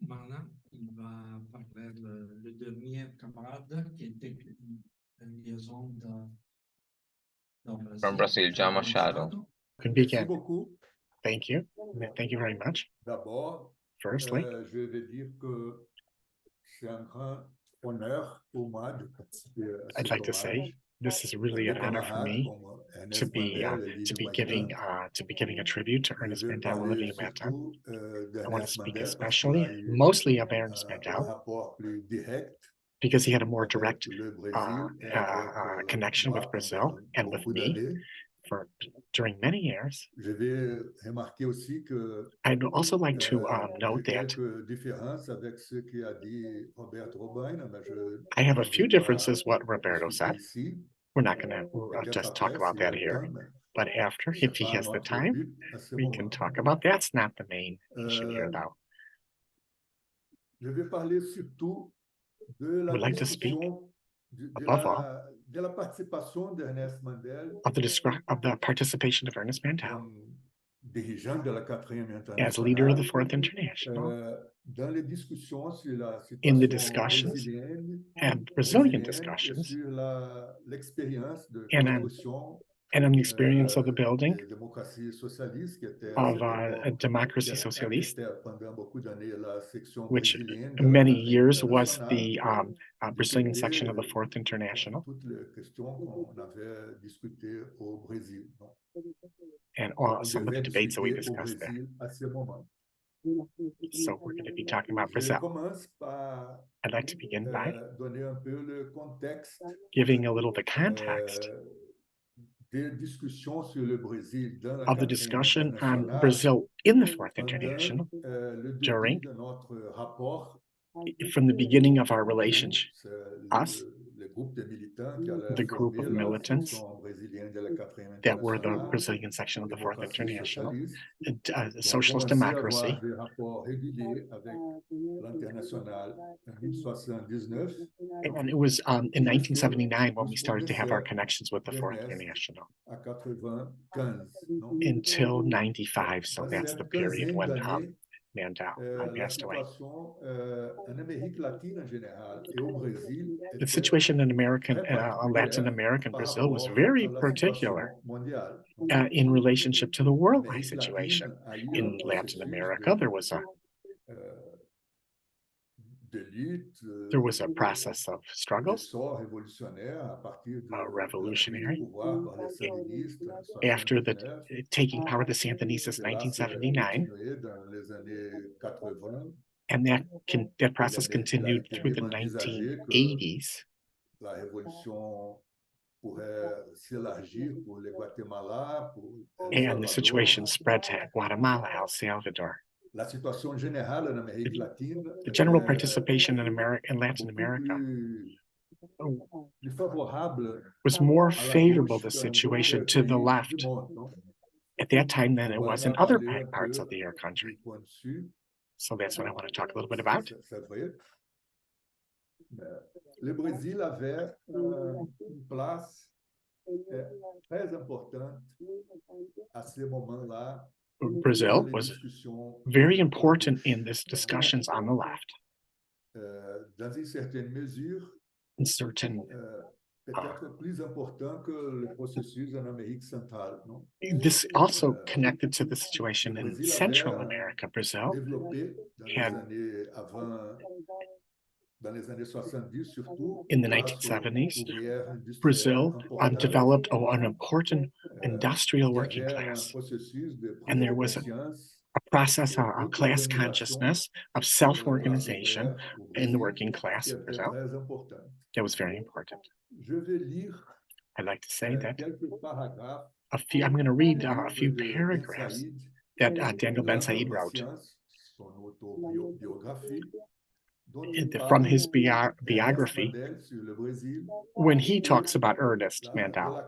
Speaker 4: Maintenant, il va parler le dernier camarade qui était une liaison
Speaker 6: From Brazil, John Machado.
Speaker 7: Can begin. Thank you. Thank you very much.
Speaker 8: D'abord,
Speaker 7: Firstly,
Speaker 8: je vais dire que c'est un grand honneur pour moi de participer à
Speaker 7: I'd
Speaker 8: cet
Speaker 7: like to
Speaker 8: hommage
Speaker 7: say this is really
Speaker 8: à
Speaker 7: an
Speaker 8: des
Speaker 7: honor for
Speaker 8: camarades
Speaker 7: me
Speaker 8: comme
Speaker 7: to
Speaker 8: Ernest
Speaker 7: be
Speaker 8: Mandel et Livie
Speaker 7: giving a tribute to
Speaker 8: Je
Speaker 7: Ernest
Speaker 8: vais
Speaker 7: Mandel and
Speaker 8: parler
Speaker 7: Living Maitan.
Speaker 8: surtout
Speaker 7: I want to
Speaker 8: d'Ernest
Speaker 7: speak
Speaker 8: Mandel parce qu'il a
Speaker 7: especially,
Speaker 8: eu
Speaker 7: mostly of Ernest
Speaker 8: un
Speaker 7: Mandel,
Speaker 8: rapport plus direct
Speaker 7: because he had a more
Speaker 8: avec
Speaker 7: direct
Speaker 8: le Brésil et avec
Speaker 7: connection with
Speaker 8: moi
Speaker 7: Brazil
Speaker 8: pendant
Speaker 7: and with
Speaker 8: beaucoup
Speaker 7: me
Speaker 8: d'années.
Speaker 7: during many years.
Speaker 8: Je vais remarquer aussi que
Speaker 7: I'd also like to note
Speaker 8: j'ai
Speaker 7: that
Speaker 8: quelques différences avec ce qu'a dit Robert Robin, mais
Speaker 7: I have a
Speaker 8: je
Speaker 7: few
Speaker 8: vais
Speaker 7: differences
Speaker 8: pas
Speaker 7: what Roberto
Speaker 8: discuter
Speaker 7: said.
Speaker 8: ici.
Speaker 7: We're not going to
Speaker 8: Peut-être
Speaker 7: just talk
Speaker 8: après,
Speaker 7: about
Speaker 8: s'il y a
Speaker 7: that
Speaker 8: le
Speaker 7: here,
Speaker 8: temps, mais
Speaker 7: but after,
Speaker 8: c'est
Speaker 7: if he
Speaker 8: pas
Speaker 7: has the
Speaker 8: notre
Speaker 7: time,
Speaker 8: but à ce
Speaker 7: we can
Speaker 8: moment.
Speaker 7: talk about that's not the main issue here, though.
Speaker 8: Je vais parler surtout de
Speaker 7: I
Speaker 8: la
Speaker 7: would like to speak
Speaker 8: discussion
Speaker 7: above all
Speaker 8: de la participation d'Ernest Mandel
Speaker 7: of the participation of Ernest Mandel
Speaker 8: comme dirigeant de la 4e
Speaker 7: as leader of the
Speaker 8: internationale
Speaker 7: Fourth International
Speaker 8: dans les discussions sur la
Speaker 7: in the
Speaker 8: situation
Speaker 7: discussions
Speaker 8: brésilienne
Speaker 7: and Brazilian
Speaker 8: et
Speaker 7: discussions
Speaker 8: sur l'expérience de
Speaker 7: and
Speaker 8: construction
Speaker 7: on the experience of the building
Speaker 8: de démocratie socialiste qui était à
Speaker 7: of
Speaker 8: cette
Speaker 7: a
Speaker 8: époque,
Speaker 7: democracy
Speaker 8: qui
Speaker 7: socialiste,
Speaker 8: était pendant beaucoup d'années la section
Speaker 7: which
Speaker 8: brésilienne de la
Speaker 7: many
Speaker 8: 4e
Speaker 7: years was
Speaker 8: internationale.
Speaker 7: the Brazilian section of the Fourth International,
Speaker 8: Toutes les questions qu'on avait discutées au Brésil.
Speaker 7: and some of the debates that we discussed there.
Speaker 8: À ce moment.
Speaker 7: So we're going to be talking about
Speaker 8: Je
Speaker 7: Brazil.
Speaker 8: commence par
Speaker 7: I'd like to begin by
Speaker 8: donner un peu le contexte
Speaker 7: giving a little the context
Speaker 8: des discussions sur le Brésil dans la
Speaker 7: of the
Speaker 8: 4e
Speaker 7: discussion on
Speaker 8: internationale
Speaker 7: Brazil in the Fourth
Speaker 8: pendant
Speaker 7: International
Speaker 8: le début
Speaker 7: during,
Speaker 8: de notre rapport.
Speaker 7: from the beginning of our relationship,
Speaker 8: C'est
Speaker 7: us,
Speaker 8: le groupe de militants qui allait
Speaker 7: the group
Speaker 8: former
Speaker 7: of
Speaker 8: la
Speaker 7: militants
Speaker 8: section brésilienne de la 4e
Speaker 7: that were the
Speaker 8: internationale,
Speaker 7: Brazilian section of the Fourth
Speaker 8: démocratie
Speaker 7: International,
Speaker 8: socialiste.
Speaker 7: socialist
Speaker 8: On a commencé à
Speaker 7: democracy.
Speaker 8: avoir des rapports réguliers avec l'international en 1979.
Speaker 7: And it was in 1979 when we started to have our connections with the Fourth International
Speaker 8: À 95, non?
Speaker 7: until 95. So
Speaker 8: Dans
Speaker 7: that's the
Speaker 8: cette
Speaker 7: period
Speaker 8: quinzaine
Speaker 7: when
Speaker 8: d'années,
Speaker 7: Mandel
Speaker 8: la
Speaker 7: passed away.
Speaker 8: situation en Amérique latine en général et au Brésil
Speaker 7: The
Speaker 8: était
Speaker 7: situation in
Speaker 8: très
Speaker 7: Latin
Speaker 8: particulière
Speaker 7: America and
Speaker 8: par
Speaker 7: Brazil was
Speaker 8: rapport
Speaker 7: very
Speaker 8: à la
Speaker 7: particular
Speaker 8: situation mondiale.
Speaker 7: in relationship to the worldwide
Speaker 8: L'Amérique
Speaker 7: situation.
Speaker 8: latine a eu un
Speaker 7: In Latin
Speaker 8: processus
Speaker 7: America, there was a process of struggles,
Speaker 8: d'essor révolutionnaire à partir de la prise
Speaker 7: revolutionary,
Speaker 8: du pouvoir par les sandinistes en
Speaker 7: after the
Speaker 8: 79.
Speaker 7: taking power of the Sandinistas in
Speaker 8: Cela s'est
Speaker 7: 1979,
Speaker 8: continué dans les années 80.
Speaker 7: and that process
Speaker 8: Il a
Speaker 7: continued
Speaker 8: été
Speaker 7: through the
Speaker 8: même envisagé que
Speaker 7: 1980s.
Speaker 8: la révolution pourrait s'élargir pour le Guatemala, pour El
Speaker 7: And the
Speaker 8: Salvador.
Speaker 7: situation spread to Guatemala, El Salvador.
Speaker 8: La situation générale en Amérique latine
Speaker 7: The general
Speaker 8: était
Speaker 7: participation in Latin
Speaker 8: beaucoup
Speaker 7: America
Speaker 8: plus
Speaker 7: was more favorable, the situation, to the left at that time than it was in other parts of the country. So that's what I want to talk a little bit about.
Speaker 8: Le Brésil avait une place très importante à ce moment-là.
Speaker 7: Brazil was very important in these discussions on the left.
Speaker 8: Dans une certaine mesure, peut-être plus important que le processus en Amérique centrale, non?
Speaker 7: This also connected to the situation in Central America. Brazil had, in the 1970s, Brazil developed an important industrial working class. And there was a process of class consciousness, of self-organization in the working class in Brazil. That was very important. I'd like to say that I'm going to read a few paragraphs that Daniel Ben Said wrote from his biography when he talks about Ernest Mandel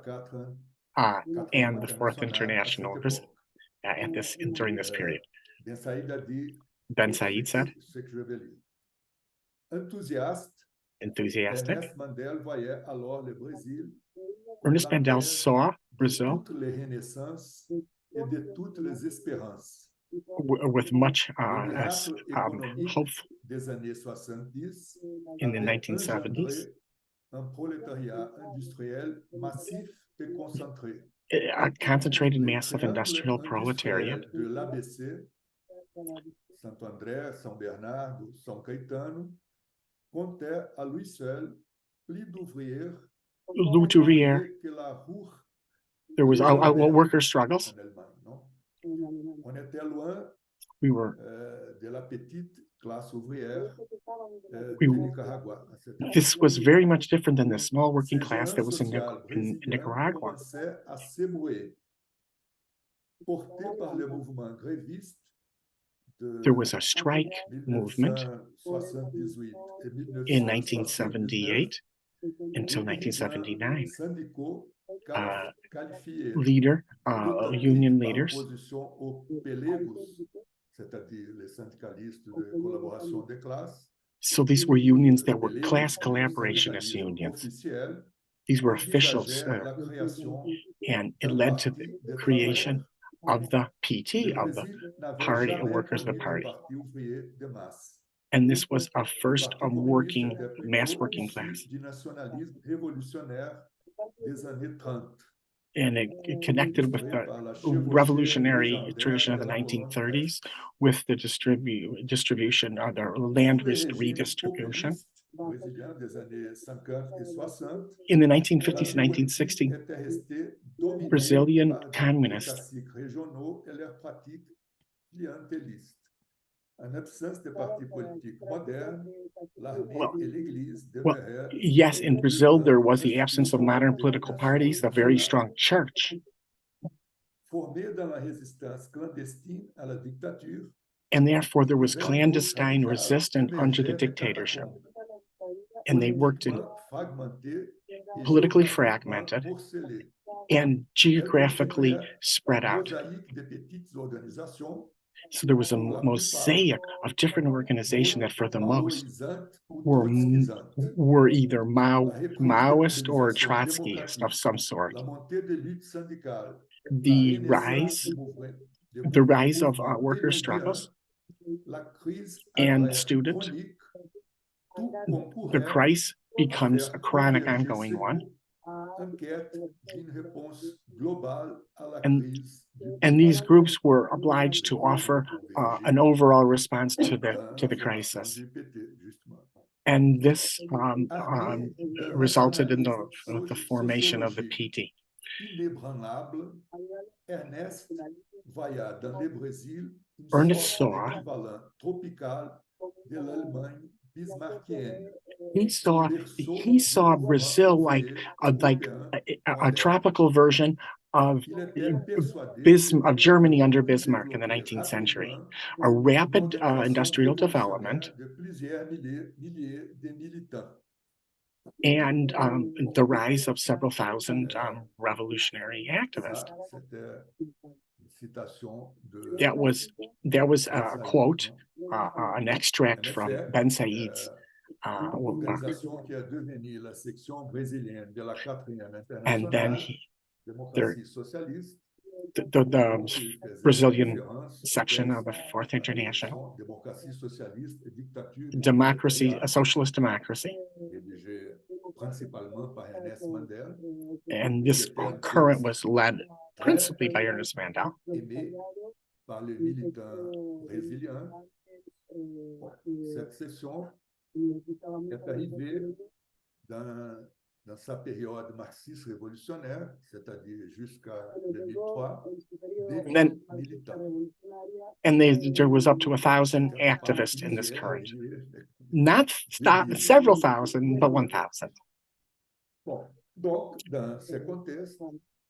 Speaker 7: and the Fourth International during this period. Ben Said said, enthusiastic, Ernest Mandel saw Brazil with much hope in the 1970s. A concentrated massive industrial proletariat.
Speaker 8: Santo André, São Bernardo, São Caetano, comptait à lui seul plus d'ouvriers que la Ruhr.
Speaker 7: There was worker struggles. We were
Speaker 8: de la petite classe ouvrière
Speaker 7: this was very much different than the small working class that was in Nicaragua. There was a strike movement in 1978 until 1979. Union leaders so these were unions that were class collaborationist unions. These were officials, and it led to the creation of the PT, of the party, workers of the party. And this was a first mass working class. And it connected with the revolutionary tradition of the 1930s with the distribution of the land redistribution. In the 1950s and 1960s, Brazilian communists yes, in Brazil, there was the absence of modern political parties, a very strong church. And therefore, there was clandestine resistance under the dictatorship. And they worked in politically fragmented and geographically spread out. So there was a mosaic of different organizations that, for the most, were either Maoist or Trotskyist of some sort. The rise of worker struggles and student, the crisis becomes a chronic, ongoing one. And these groups were obliged to offer an overall response to the crisis. And this resulted in the formation of the PT. Ernest saw he saw Brazil like a tropical version of Germany under Bismarck in the 19th century. A rapid industrial development and the rise of several thousand revolutionary activists.
Speaker 8: Ça, c'était une citation de
Speaker 7: There was
Speaker 8: Ben
Speaker 7: a
Speaker 8: Saïd,
Speaker 7: quote,
Speaker 8: non?
Speaker 7: an extract
Speaker 8: En
Speaker 7: from
Speaker 8: effet,
Speaker 7: Ben Said's
Speaker 8: l'organisation qui a devenu la section brésilienne de la 4e
Speaker 7: and then
Speaker 8: internationale,
Speaker 7: there,
Speaker 8: démocratie socialiste,
Speaker 7: the Brazilian section of the Fourth International,
Speaker 8: démocratie socialiste et dictature
Speaker 7: democracy, a socialist democracy,
Speaker 8: dirigée principalement par Ernest Mandel,
Speaker 7: and this current was led principally by Ernest Mandel.
Speaker 8: aimé par les militants brésiliens. Bon, cette section est arrivée dans sa période marxiste révolutionnaire, c'est-à-dire jusqu'à 2003,
Speaker 7: And then,
Speaker 8: militants.
Speaker 7: and there was up to 1,000 activists in this current, not several thousand, but 1,000.
Speaker 8: Bon, donc, dans ce contexte,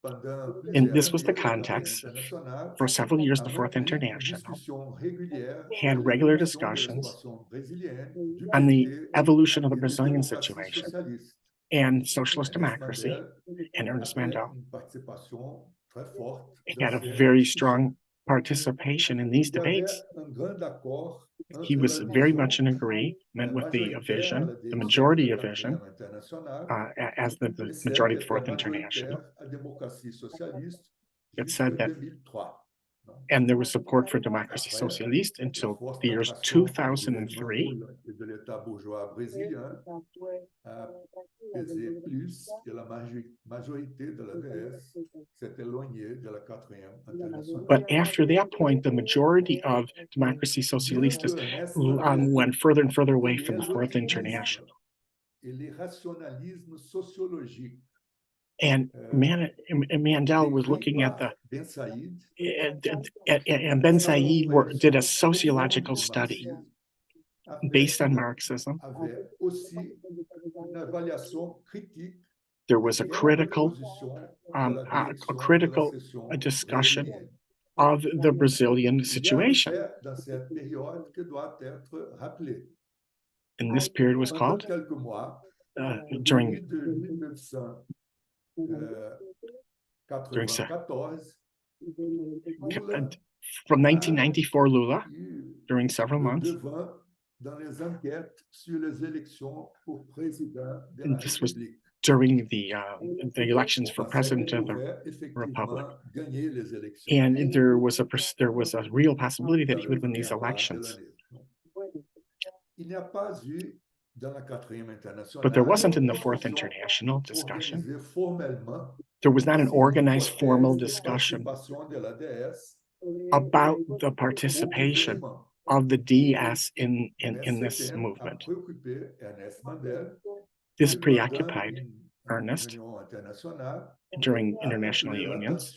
Speaker 8: pendant
Speaker 7: And this
Speaker 8: plusieurs
Speaker 7: was the
Speaker 8: années, la
Speaker 7: context.
Speaker 8: internationale
Speaker 7: For several years, the
Speaker 8: a
Speaker 7: Fourth
Speaker 8: maintenu une
Speaker 7: International
Speaker 8: discussion régulière
Speaker 7: had
Speaker 8: sur
Speaker 7: regular
Speaker 8: l'évolution de la
Speaker 7: discussions
Speaker 8: situation brésilienne, du
Speaker 7: on the
Speaker 8: PT
Speaker 7: evolution of the
Speaker 8: et de
Speaker 7: Brazilian
Speaker 8: démocratie
Speaker 7: situation
Speaker 8: socialiste.
Speaker 7: and socialist
Speaker 8: Ernest
Speaker 7: democracy.
Speaker 8: Mandel
Speaker 7: And Ernest
Speaker 8: avait
Speaker 7: Mandel
Speaker 8: une participation très forte
Speaker 7: had
Speaker 8: dans
Speaker 7: a
Speaker 8: ces
Speaker 7: very
Speaker 8: discussions.
Speaker 7: strong participation in these
Speaker 8: Il y avait
Speaker 7: debates.
Speaker 8: un grand accord
Speaker 7: He
Speaker 8: entre
Speaker 7: was
Speaker 8: la
Speaker 7: very
Speaker 8: vision
Speaker 7: much in agreement with the
Speaker 8: majoritaire
Speaker 7: vision,
Speaker 8: à la
Speaker 7: the
Speaker 8: direction
Speaker 7: majority
Speaker 8: de
Speaker 7: of
Speaker 8: la
Speaker 7: vision,
Speaker 8: 4e internationale
Speaker 7: as the
Speaker 8: et celle
Speaker 7: majority
Speaker 8: qui
Speaker 7: of the Fourth
Speaker 8: était
Speaker 7: International.
Speaker 8: majoritaire à la démocratie socialiste
Speaker 7: It
Speaker 8: jusqu'en
Speaker 7: said that,
Speaker 8: 2003. Non?
Speaker 7: and there was support for democracy
Speaker 8: Après,
Speaker 7: socialiste
Speaker 8: la
Speaker 7: until
Speaker 8: forte
Speaker 7: the years
Speaker 8: pression du
Speaker 7: 2003.
Speaker 8: gouvernement et de l'État bourgeois brésilien a pesé plus que la majorité de l'ADS s'est éloignée de la 4e internationale.
Speaker 7: But after that point, the majority of democracy socialistas went further and further away from the Fourth International.
Speaker 8: Et les rationalismes sociologiques
Speaker 7: And Mandel was looking at the,
Speaker 8: Ben Saïd,
Speaker 7: and Ben Said did a sociological study based on Marxism.
Speaker 8: avait aussi une évaluation critique.
Speaker 7: There was a critical discussion
Speaker 8: brésilienne.
Speaker 7: of the Brazilian situation.
Speaker 8: Dans cette période que doit être rappelée.
Speaker 7: And this period was
Speaker 8: Pendant
Speaker 7: called
Speaker 8: quelques mois,
Speaker 7: during
Speaker 8: de 1994,
Speaker 7: from 1994 Lula, during several months.
Speaker 8: devant dans les enquêtes sur les élections pour président de la
Speaker 7: And this was
Speaker 8: République.
Speaker 7: during the elections for president of the Republic. And there was a real possibility that he would win these elections. But there wasn't in the Fourth International discussion. There was not an organized formal discussion about the participation of the DS in this movement. This preoccupied Ernest during international unions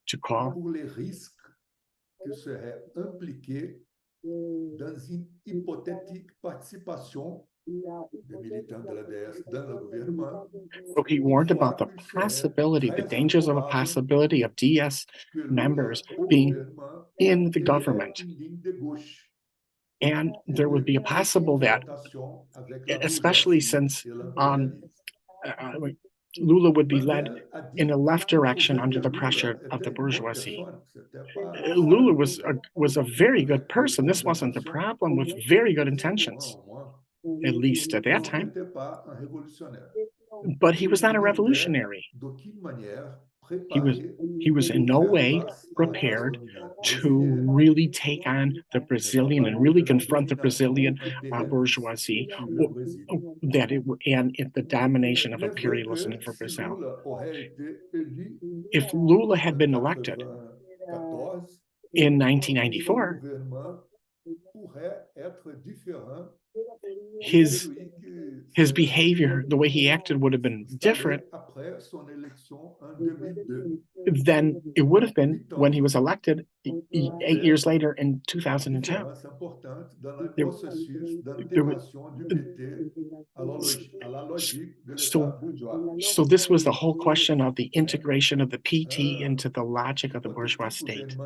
Speaker 7: to call
Speaker 8: dans une hypothétique participation des militants de l'ADS dans le gouvernement.
Speaker 7: So he warned about the possibility, the dangers of a possibility of DS members being in the government. And there would be a possible that, especially since Lula would be led in a left direction under the pressure of the bourgeoisie. Lula was a very good person. This wasn't the problem, with very good intentions, at least at that time. But he was not a revolutionary. He was in no way prepared to really take on the Brazilian and really confront the Brazilian bourgeoisie and the domination of imperialism over Brazil. If Lula had been elected in 1994, his behavior, the way he acted, would have been different than it would have been when he was elected 8 years later in 2010. So this was the whole question of the integration of the PT into the logic of the bourgeois state.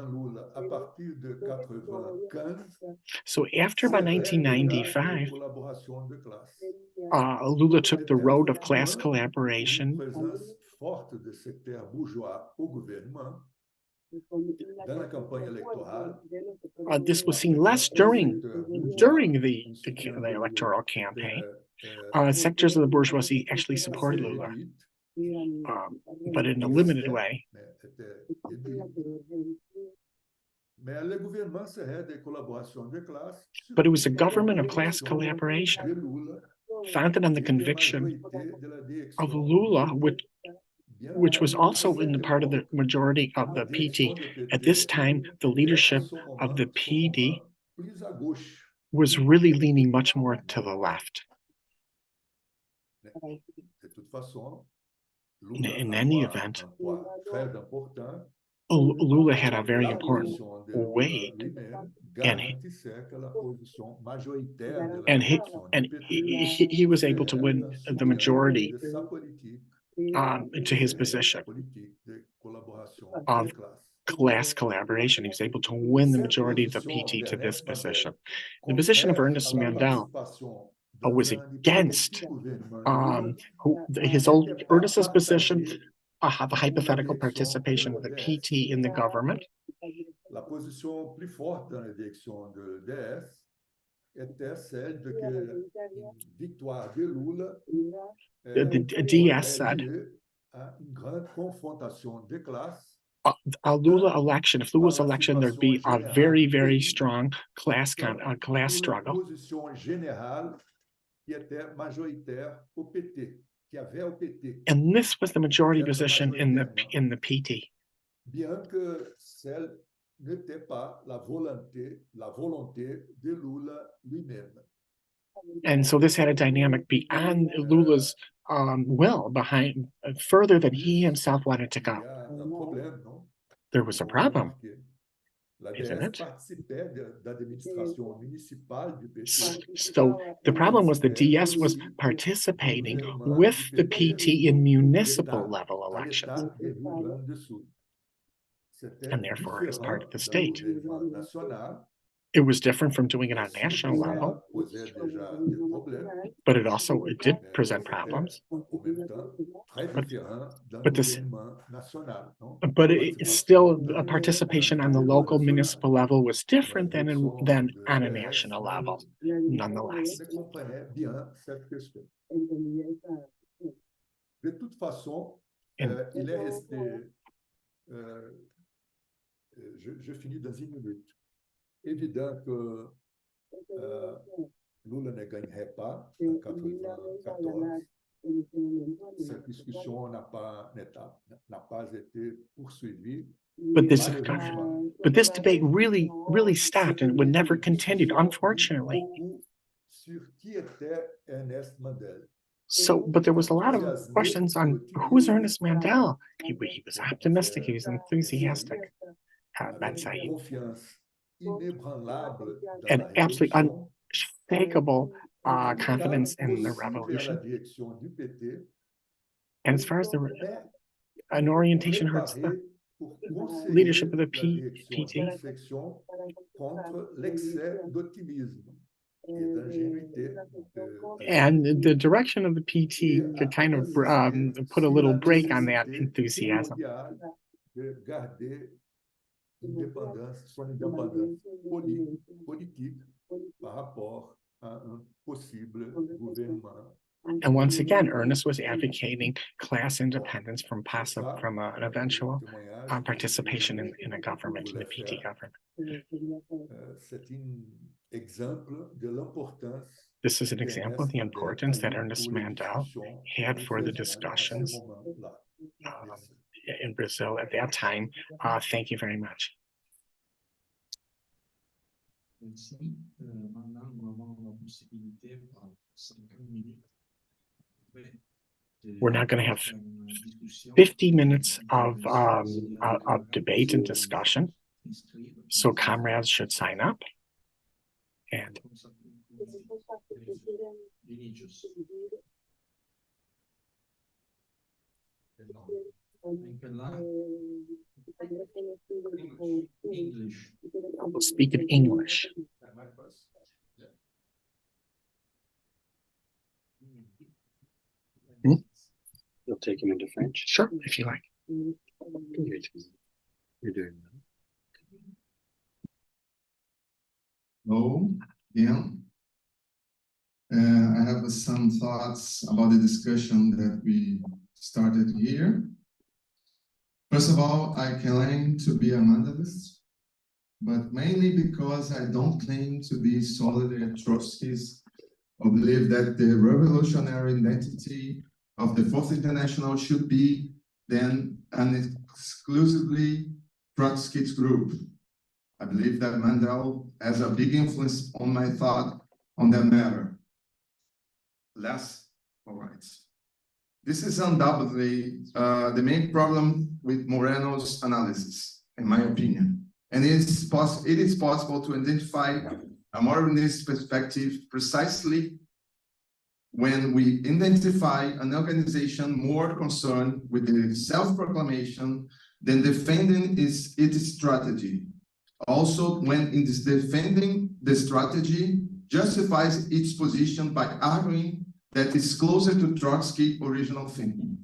Speaker 7: So after about 1995, Lula took the road of class collaboration.
Speaker 8: Présence forte des secteurs bourgeois au gouvernement dans la campagne électorale.
Speaker 7: This was seen less during the electoral campaign. Sectors of the bourgeoisie actually supported Lula, but in a limited way. But it was a government of class collaboration, founded on the conviction of Lula, which was also in the part of the majority of the PT. At this time, the leadership of the PD was really leaning much more to the left. In any event, Lula had a very important weight, and he was able to win the majority to his position of class collaboration. He was able to win the majority of the PT to this position. The position of Ernest Mandel was against Ernest's position, the hypothetical participation of the PT in the government.
Speaker 8: La position plus forte dans l'élection de DS était celle de que une victoire de Lula
Speaker 7: the DS said
Speaker 8: à une grande confrontation de classes.
Speaker 7: Lula election, if Lula's election, there'd be a very, very strong class struggle.
Speaker 8: Position générale qui était majoritaire au PT, qui avait au PT.
Speaker 7: And this was the majority position in the PT.
Speaker 8: Bien que celle n'était pas la volonté de Lula lui-même.
Speaker 7: And so this had a dynamic beyond Lula's will, behind further than he himself wanted to go. There was a problem, isn't it? So the problem was the DS was participating with the PT in municipal level elections, and therefore as part of the state. It was different from doing it on national level, but it did present problems. But it's still a participation on the local municipal level was different than on a national level, nonetheless.
Speaker 8: De toute façon, il est resté. Je finis dans une minute. Évident que Lula ne gagnerait pas en 1994. Cette discussion n'a pas été poursuivie.
Speaker 7: But this debate really stopped and would never continued, unfortunately.
Speaker 8: Sur qui était Ernest Mandel.
Speaker 7: So, but there was a lot of questions on who was Ernest Mandel. He was optimistic, he was enthusiastic. And absolutely unshakable confidence in the revolution. And as far as an orientation towards the leadership of the PT, and the direction of the PT could kind of put a little break on that enthusiasm.
Speaker 8: Son indépendance politique par rapport à un possible gouvernement.
Speaker 7: And once again, Ernest was advocating class independence from an eventual participation in a government, in the PT government. This is an example of the importance that Ernest Mandel had for the discussions in Brazil at that time. Thank you very much. We're now going to have 50 minutes of debate and discussion. So comrades should sign up. And I will speak in English.
Speaker 1: You'll take him into French?
Speaker 7: Sure, if you like.
Speaker 1: You're doing well.
Speaker 9: Hello, again. I have some thoughts about the discussion that we started here. First of all, I claim to be a Mandelist, but mainly because I don't claim to be solidly a Trotskyist or believe that the revolutionary identity of the Fourth International should be then an exclusively Trotskyist group. I believe that Mandel has a big influence on my thought on that matter. All right. This is undoubtedly the main problem with Moreno's analysis, in my opinion. And it is possible to identify a Morenist perspective precisely when we identify an organization more concerned with the self-proclamation than defending its strategy. Also, when it is defending the strategy, justifies its position by arguing that it's closer to Trotsky's original thinking.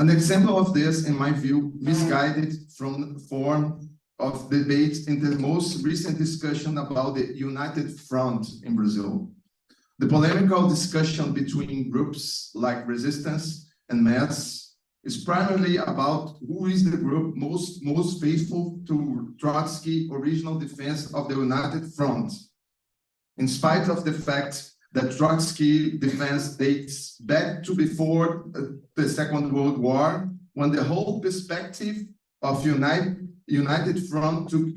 Speaker 9: An example of this, in my view, misguided from the form of debates in the most recent discussion about the United Front in Brazil. The polemical discussion between groups like Resistance and Mass is primarily about who is the group most faithful to Trotsky's original defense of the United Front, in spite of the fact that Trotsky defense dates back to before the Second World War, when the whole perspective of United Front took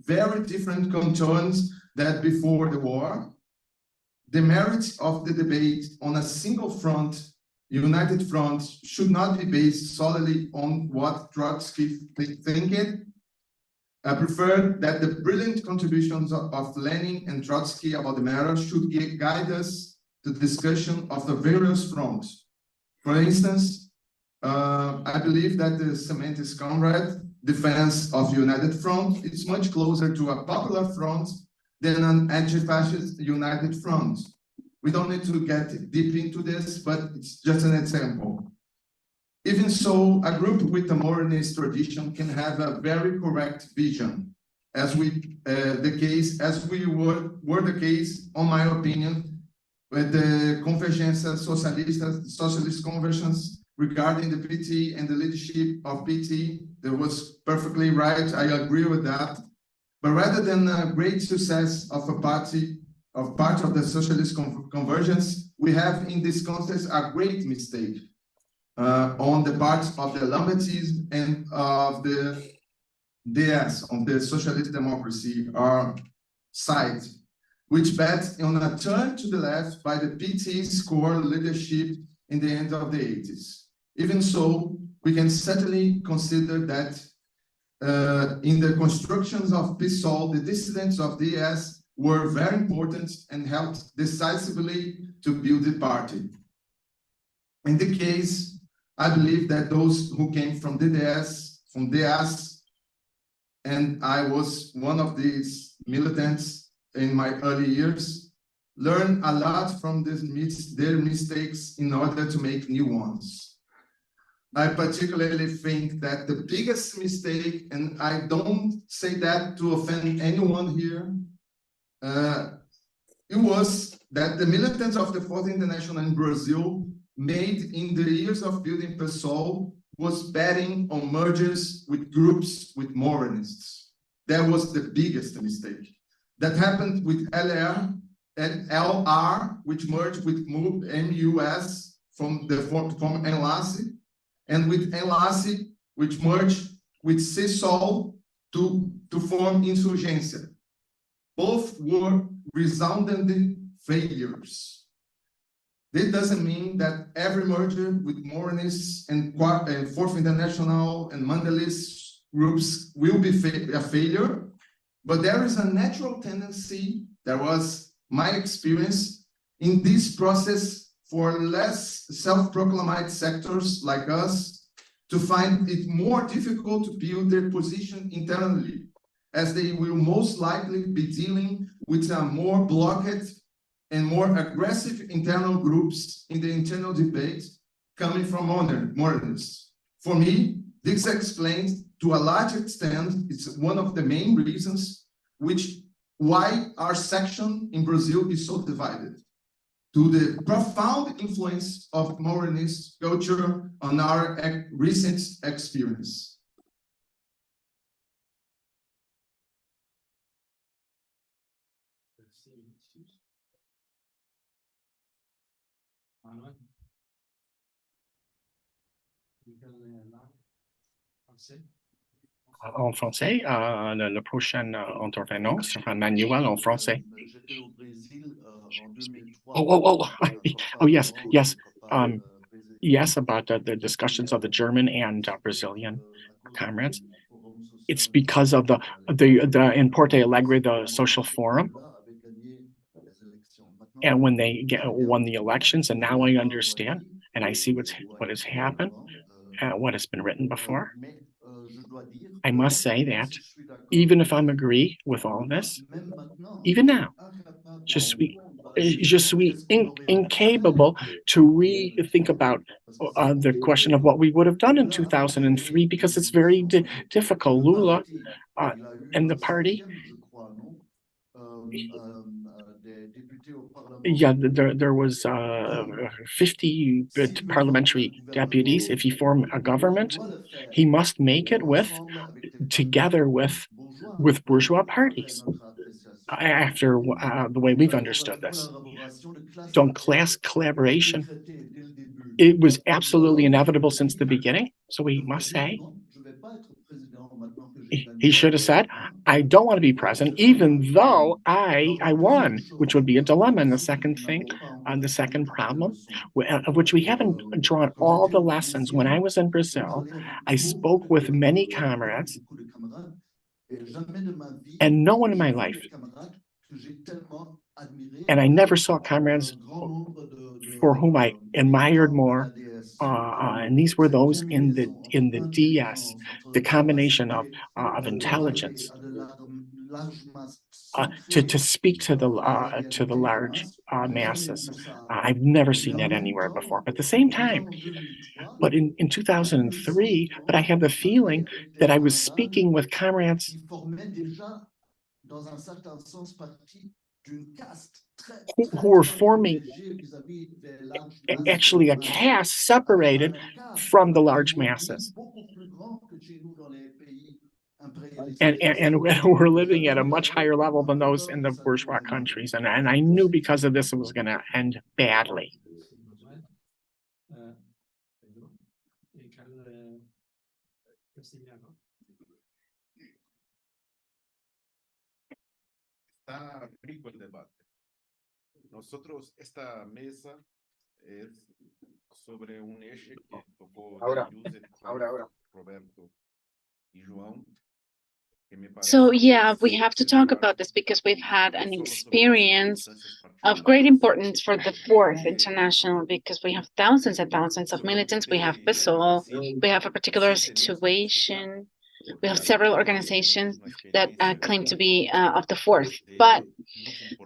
Speaker 9: very different contours than before the war. The merits of the debate on a single front, United Front, should not be based solely on what Trotsky thinking. I prefer that the brilliant contributions of Lenin and Trotsky about the matter should guide us to the discussion of the various fronts. For instance, I believe that the Sementis Comrade defense of United Front is much closer to a popular front than an anti-fascist United Front. We don't need to get deep into this, but it's just an example. Even so, a group with a Morenist tradition can have a very correct vision, as were the case, on my opinion, with the Convergência Socialista, socialist conversions regarding the PT and the leadership of PT. That was perfectly right. I agree with that. But rather than a great success of a part of the socialist convergence, we have in this context a great mistake on the part of the Lambertism and of the DS, on the socialist democracy, our side, which bet on a turn to the left by the PT's core leadership in the end of the 80s. Even so, we can certainly consider that in the constructions of PSOL, the dissidents of DS were very important and helped decisively to build the party. In the case, I believe that those who came from DS, and I was one of these militants in my early years, learned a lot from their mistakes in order to make new ones. I particularly think that the biggest mistake, and I don't say that to offend anyone here, it was that the militants of the Fourth International in Brazil made in the years of building PSOL was betting on mergers with groups with Morenists. That was the biggest mistake. That happened with LR, which merged with MUS from Enlace, and with Enlace, which merged with CSOL to form Insurgência. Both were resounding failures. This doesn't mean that every merger with Morenists and Fourth International and Mandelist groups will be a failure, but there is a natural tendency, that was my experience, in this process for less self-proclaimed sectors like us to find it more difficult to build their position internally, as they will most likely be dealing with a more blocked and more aggressive internal groups in the internal debate coming from Morenists. For me, this explains to a large extent, it's one of the main reasons why our section in Brazil is so divided, to the profound influence of Morenist culture on our recent experience.
Speaker 7: En français, le prochain intervenant sera Manuel en français. Oh, yes, yes, about the discussions of the German and Brazilian comrades. It's because of the in Porto Alegre, the social forum, and when they won the elections, and now I understand, and I see what has happened, what has been written before. I must say that even if I'm agree with all of this, even now, je suis incapable to rethink about the question of what we would have done in 2003 because it's very difficult. Lula and the party. Yeah, there was 50 parliamentary deputies. If he formed a government, he must make it together with bourgeois parties. After the way we've understood this. Donc class collaboration, it was absolutely inevitable since the beginning. So we must say, he should have said, I don't want to be president, even though I won, which would be a dilemma. And the second thing, the second problem, of which we haven't drawn all the lessons. When I was in Brazil, I spoke with many comrades, and no one in my life, and I never saw comrades for whom I admired more, and these were those in the DS, the combination of intelligence, to speak to the large masses. I've never seen that anywhere before. But at the same time, but in 2003, but I had the feeling that I was speaking with comrades who were forming actually a caste separated from the large masses. And we're living at a much higher level than those in the bourgeois countries. And I knew because of this, it was going to end badly.
Speaker 10: Está rico el debate. Nosotros, esta mesa es sobre un eje que tocó Joseph, Roberto y João.
Speaker 11: So yeah, we have to talk about this because we've had an experience of great importance for the Fourth International, because we have thousands and thousands of militants. We have PSOL, we have a particular situation. We have several organizations that claim to be of the Fourth, but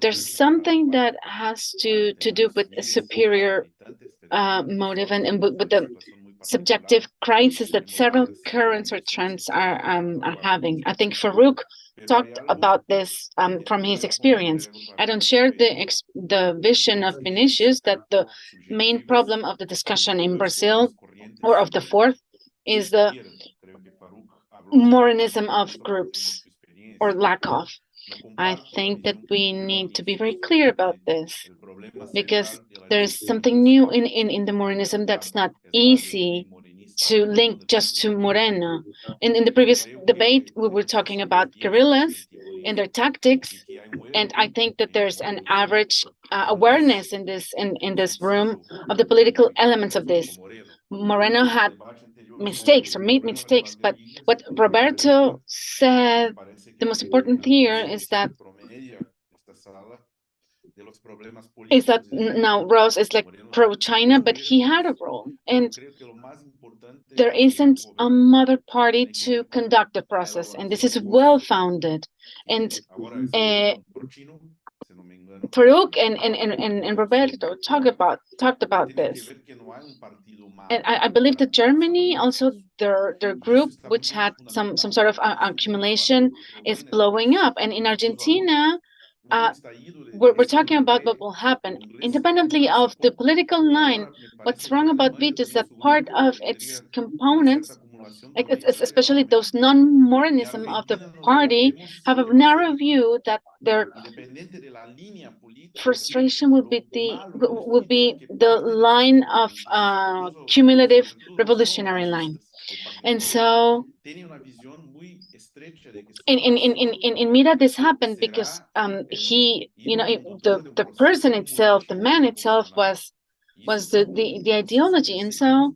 Speaker 11: there's something that has to do with a superior motive and with the subjective crisis that several currents or trends are having. I think Farouk talked about this from his experience. I don't share the vision of Vinicius that the main problem of the discussion in Brazil or of the Fourth is the Morenism of groups or lack of. I think that we need to be very clear about this, because there's something new in the Morenism that's not easy to link just to Moreno. In the previous debate, we were talking about guerrillas and their tactics, and I think that there's an average awareness in this room of the political elements of this. Moreno had mistakes or made mistakes, but what Roberto said, the most important here is that now Ross is like pro-China, but he had a role, and there isn't a mother party to conduct the process, and this is well-founded. And Farouk and Roberto talked about this. And I believe that Germany also their group, which had some sort of accumulation, is blowing up. And in Argentina, we're talking about what will happen independently of the political line. What's wrong about Vito is that part of its components, like especially those non-Morenism of the party, have a narrow view that their frustration would be the line of cumulative revolutionary line. And so in Mira, this happened because he, the person itself, the man itself was the ideology. And so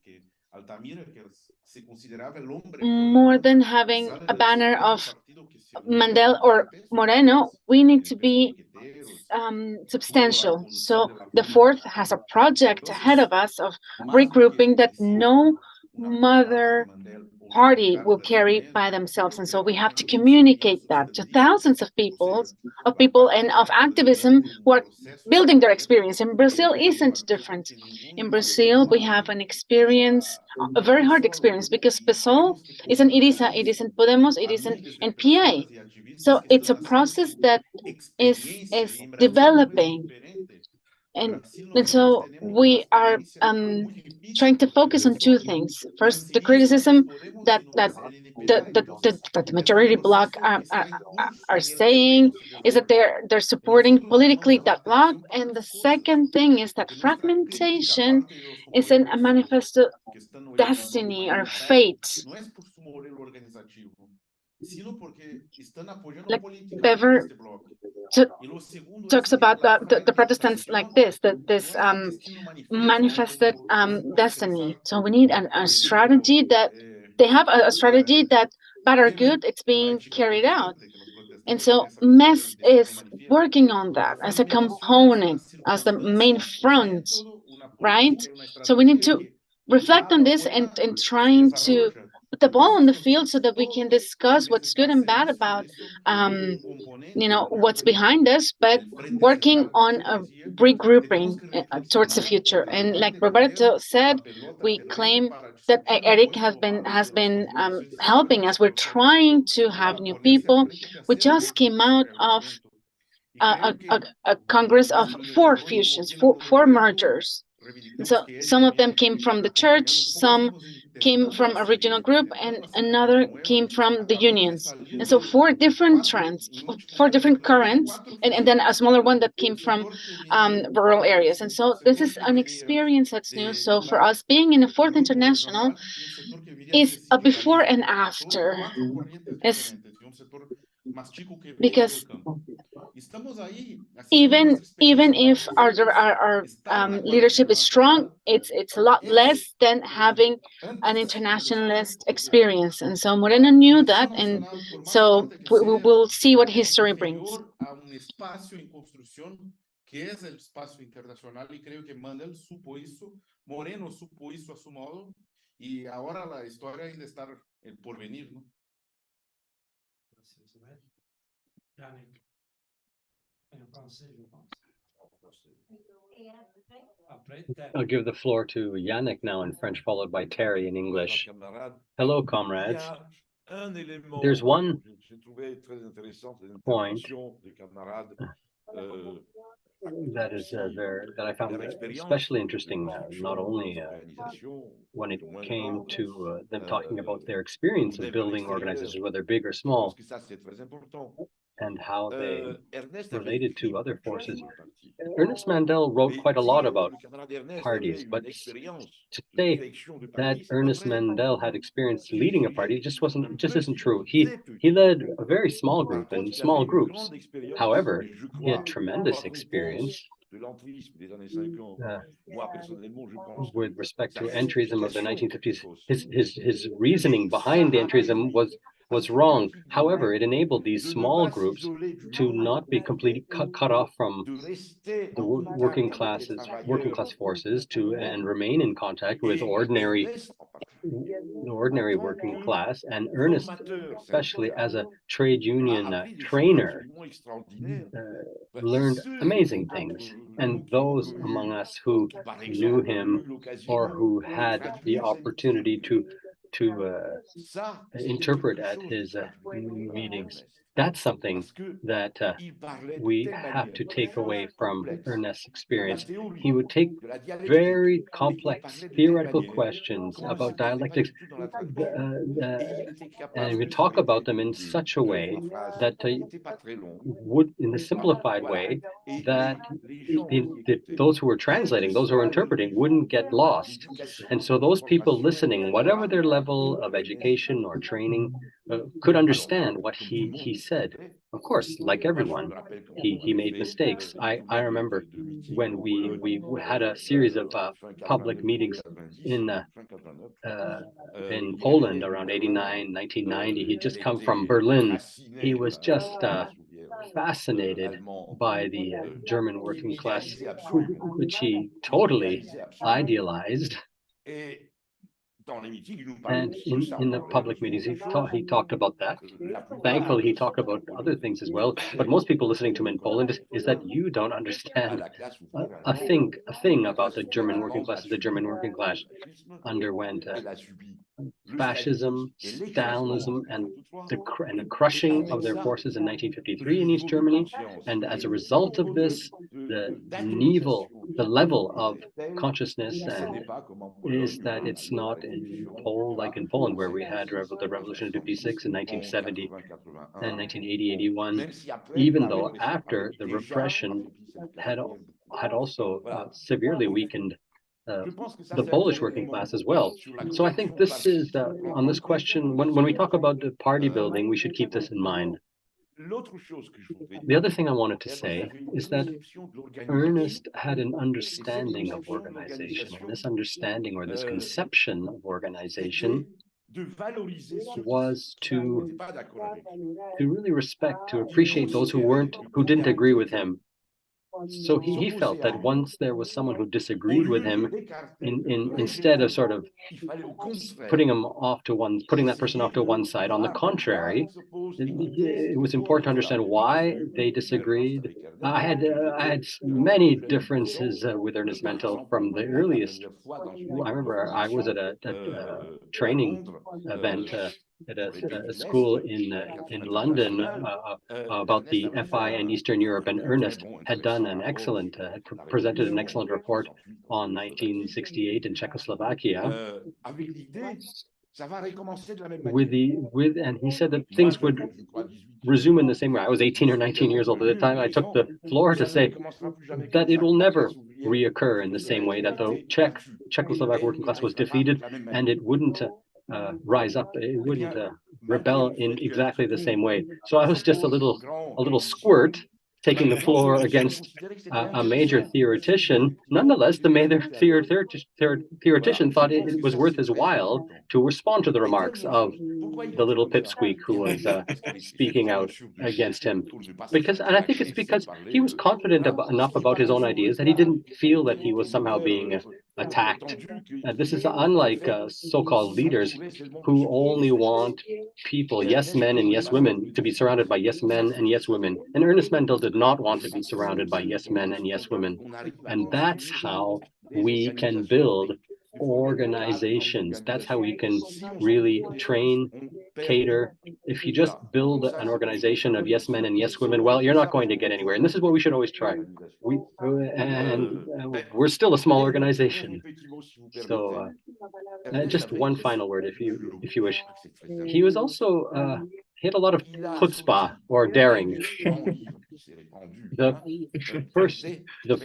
Speaker 11: more than having a banner of Mandel or Moreno, we need to be substantial. So the fourth has a project ahead of us of regrouping that no mother party will carry by themselves. And so we have to communicate that to thousands of people and of activism who are building their experience. And Brazil isn't different. In Brazil, we have an experience, a very hard experience, because PSOL isn't Irisa, it isn't Podemos, it isn't NPA. So it's a process that is developing. And so we are trying to focus on two things. First, the criticism that the majority bloc are saying is that they're supporting politically that bloc. And the second thing is that fragmentation isn't a manifesto destiny or fate. Like Bever talks about the Protestants like this, this manifested destiny. So we need a strategy that they have a strategy that bad or good, it's being carried out. And so MES is working on that as a component, as the main front, right? So we need to reflect on this and trying to put the ball on the field so that we can discuss what's good and bad about what's behind us, but working on a regrouping towards the future. And like Roberto said, we claim that Eric has been helping us. We're trying to have new people. We just came out of a congress of 4 fusions, four mergers. And so some of them came from the church, some came from a regional group, and another came from the unions. And so 4 different trends, 4 different currents, and then a smaller one that came from rural areas. And so this is an experience that's new. So for us, being in the Fourth International is a before and after. It's because even if our leadership is strong, it's a lot less than having an internationalist experience. And so Moreno knew that, and so we will see what history brings.
Speaker 10: Que es el espacio internacional, y creo que Mandel supo eso, Moreno supo eso a su modo, y ahora la historia ainda está por venir, ¿no?
Speaker 1: I'll give the floor to Yannick now in French, followed by Terry in English. Hello, comrades. There's one point that I found especially interesting, not only when it came to them talking about their experience of building organizations, whether big or small, and how they related to other forces. Ernest Mandel wrote quite a lot about parties, but to say that Ernest Mandel had experience leading a party just isn't true. He led a very small group and small groups. However, he had tremendous experience with respect to entryism of the 1950s. His reasoning behind the entryism was wrong. However, it enabled these small groups to not be completely cut off from the working class forces and remain in contact with ordinary working class. And Ernest, especially as a trade union trainer, learned amazing things. And those among us who knew him or who had the opportunity to interpret at his meetings, that's something that we have to take away from Ernest's experience. He would take very complex theoretical questions about dialectics and he would talk about them in such a way that would, in a simplified way, that those who were translating, those who were interpreting, wouldn't get lost. And so those people listening, whatever their level of education or training, could understand what he said. Of course, like everyone, he made mistakes. I remember when we had a series of public meetings in Poland around 89, 1990. He'd just come from Berlin. He was just fascinated by the German working class, which he totally idealized. And in the public meetings, he talked about that. Thankfully, he talked about other things as well. But most people listening to him in Poland is that you don't understand a thing about the German working class. The German working class underwent fascism, Stalinism, and the crushing of their forces in 1953 in East Germany. And as a result of this, the level of consciousness is that it's not in like in Poland, where we had the revolution of 56 in 1970 and 1980, 81, even though after the repression had also severely weakened the Polish working class as well. So I think this is on this question, when we talk about the party building, we should keep this in mind. The other thing I wanted to say is that Ernest had an understanding of organization, and this understanding or this conception of organization was to really respect, to appreciate those who didn't agree with him. So he felt that once there was someone who disagreed with him, instead of sort of putting that person off to one side, on the contrary, it was important to understand why they disagreed. I had many differences with Ernest Mandel from the earliest. I remember I was at a training event at a school in London about the FI and Eastern Europe, and Ernest had done presented an excellent report on 1968 in Czechoslovakia. And he said that things would resume in the same way. I was 18 or 19 years old at the time. I took the floor to say that it will never reoccur in the same way, that the Czechoslovak working class was defeated, and it wouldn't rise up. It wouldn't rebel in exactly the same way. So I was just a little squirt taking the floor against a major theoretician. Nonetheless, the major theoretician thought it was worth his while to respond to the remarks of the little pipsqueak who was speaking out against him. And I think it's because he was confident enough about his own ideas that he didn't feel that he was somehow being attacked. This is unlike so-called leaders who only want people, yes men and yes women, to be surrounded by yes men and yes women. And Ernest Mandel did not want to be surrounded by yes men and yes women. And that's how we can build organizations. That's how we can really train, cater. If you just build an organization of yes men and yes women, well, you're not going to get anywhere. And this is what we should always try. We're still a small organization. So just one final word, if you wish. He was also he had a lot of chutzpah, or daring. The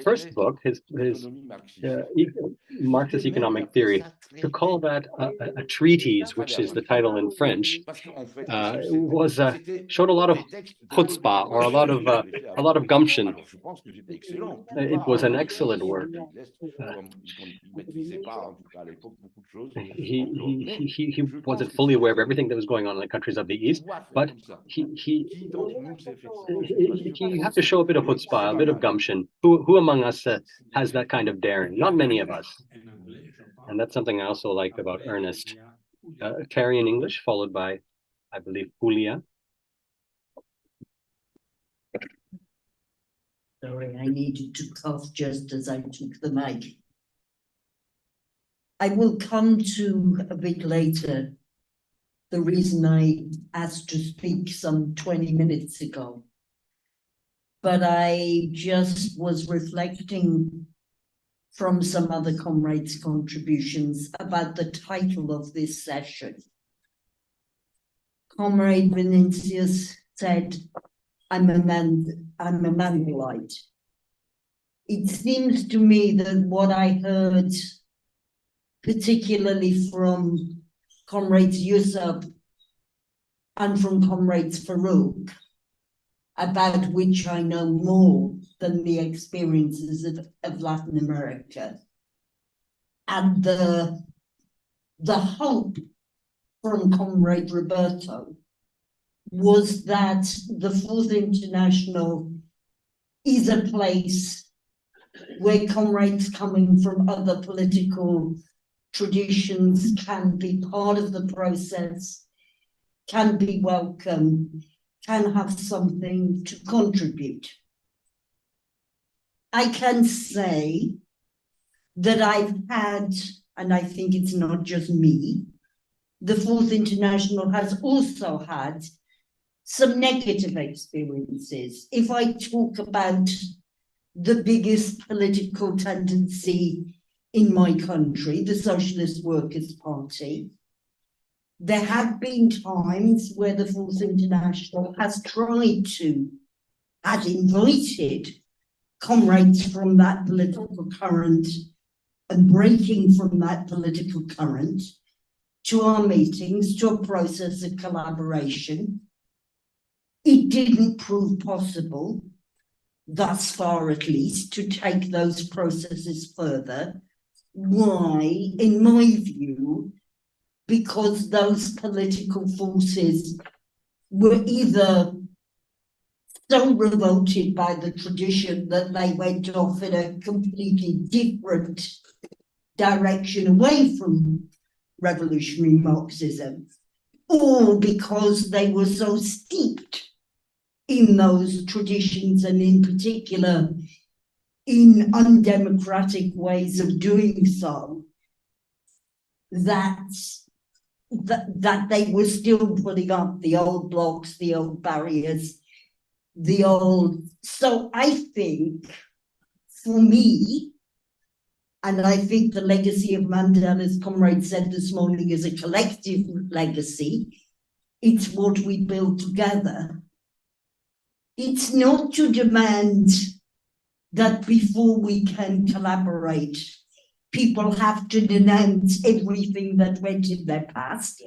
Speaker 1: first book, his Marxist economic theory, to call that a treatise, which is the title in French, showed a lot of chutzpah, or a lot of gumption. It was an excellent work. He wasn't fully aware of everything that was going on in the countries of the East, but you have to show a bit of chutzpah, a bit of gumption. Who among us has that kind of daring? Not many of us. And that's something I also like about Ernest. Terry in English, followed by, I believe, Julia.
Speaker 12: Sorry, I needed to cough just as I took the mic. I will come to a bit later the reason I asked to speak some 20 minutes ago. But I just was reflecting from some other comrades' contributions about the title of this session. Comrade Vinicius said, I'm a Mandelite. It seems to me that what I heard, particularly from comrades Yusuf and from comrades Farouk, about which I know more than the experiences of Latin America, and the hope from Comrade Roberto was that the Fourth International is a place where comrades coming from other political traditions can be part of the process, can be welcome, can have something to contribute. I can say that I've had, and I think it's not just me, the Fourth International has also had some negative experiences. If I talk about the biggest political tendency in my country, the Socialist Workers' Party, there have been times where the Fourth International has invited comrades from that political current and breaking from that political current to our meetings, to a process of collaboration. It didn't prove possible, thus far at least, to take those processes further. Why? In my view, because those political forces were either so revolted by the tradition that they went off in a completely different direction away from revolutionary Marxism, or because they were so steeped in those traditions and in particular in undemocratic ways of doing so, that they were still putting up the old blocks, the old barriers, so I think for me, and I think the legacy of Mandel, as Comrade said this morning, is a collective legacy. It's what we build together. It's not to demand that before we can collaborate, people have to denounce everything that went in their past.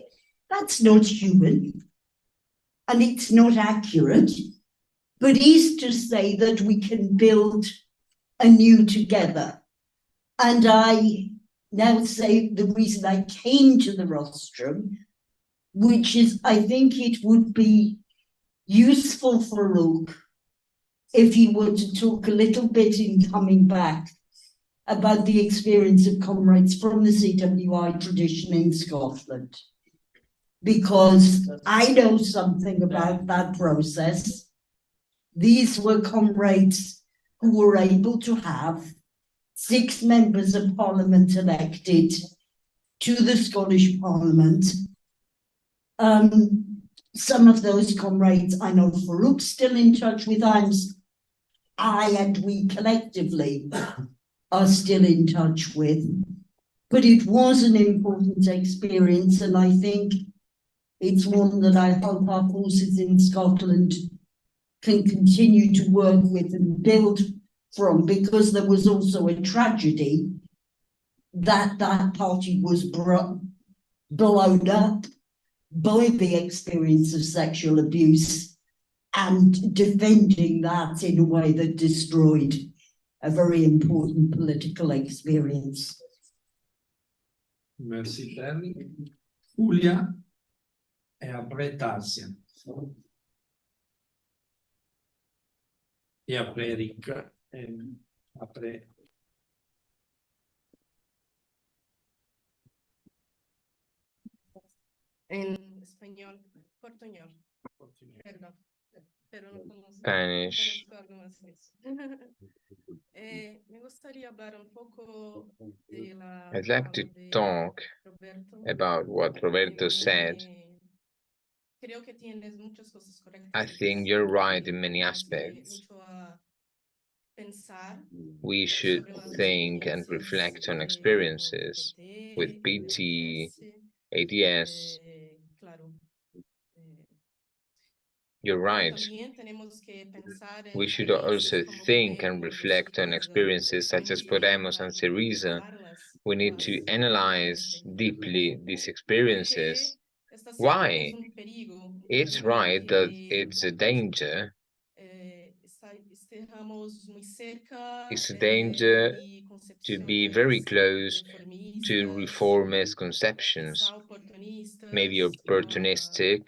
Speaker 12: That's not human, and it's not accurate, but is to say that we can build anew together. And I now say the reason I came to the rostrum, which is I think it would be useful for Farouk if he were to talk a little bit in coming back about the experience of comrades from the CWI tradition in Scotland. Because I know something about that process. These were comrades who were able to have 6 members of Parliament elected to the Scottish Parliament. Some of those comrades I know Farouk's still in touch with. I and we collectively are still in touch with. But it was an important experience, and I think it's one that I hope our forces in Scotland can continue to work with and build from, because there was also a tragedy that party was blown up by the experience of sexual abuse and defending that in a way that destroyed a very important political experience.
Speaker 4: Merci, Terry. Julia e après Tarsia. E après Eric. Après.
Speaker 13: En español, portuñol. Perdón.
Speaker 6: Spanish. I'd like to talk about what Roberto said. I think you're right in many aspects. We should think and reflect on experiences with PT, ADS. You're right. We should also think and reflect on experiences such as Podemos and Syriza. We need to analyze deeply these experiences. Why? It's right that it's a danger. It's a danger to be very close to reformist conceptions, maybe opportunistic,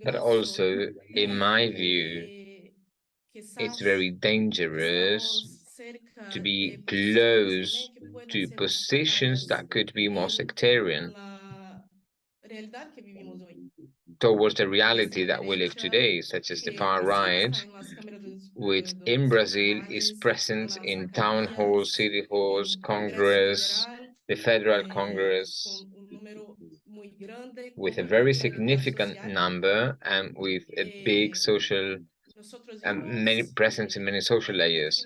Speaker 6: but also, in my view, it's very dangerous to be close to positions that could be more sectarian towards the reality that we live today, such as the far right, which in Brazil is present in town halls, city halls, Congress, the Federal Congress, with a very significant number and with a big social many presence in many social layers.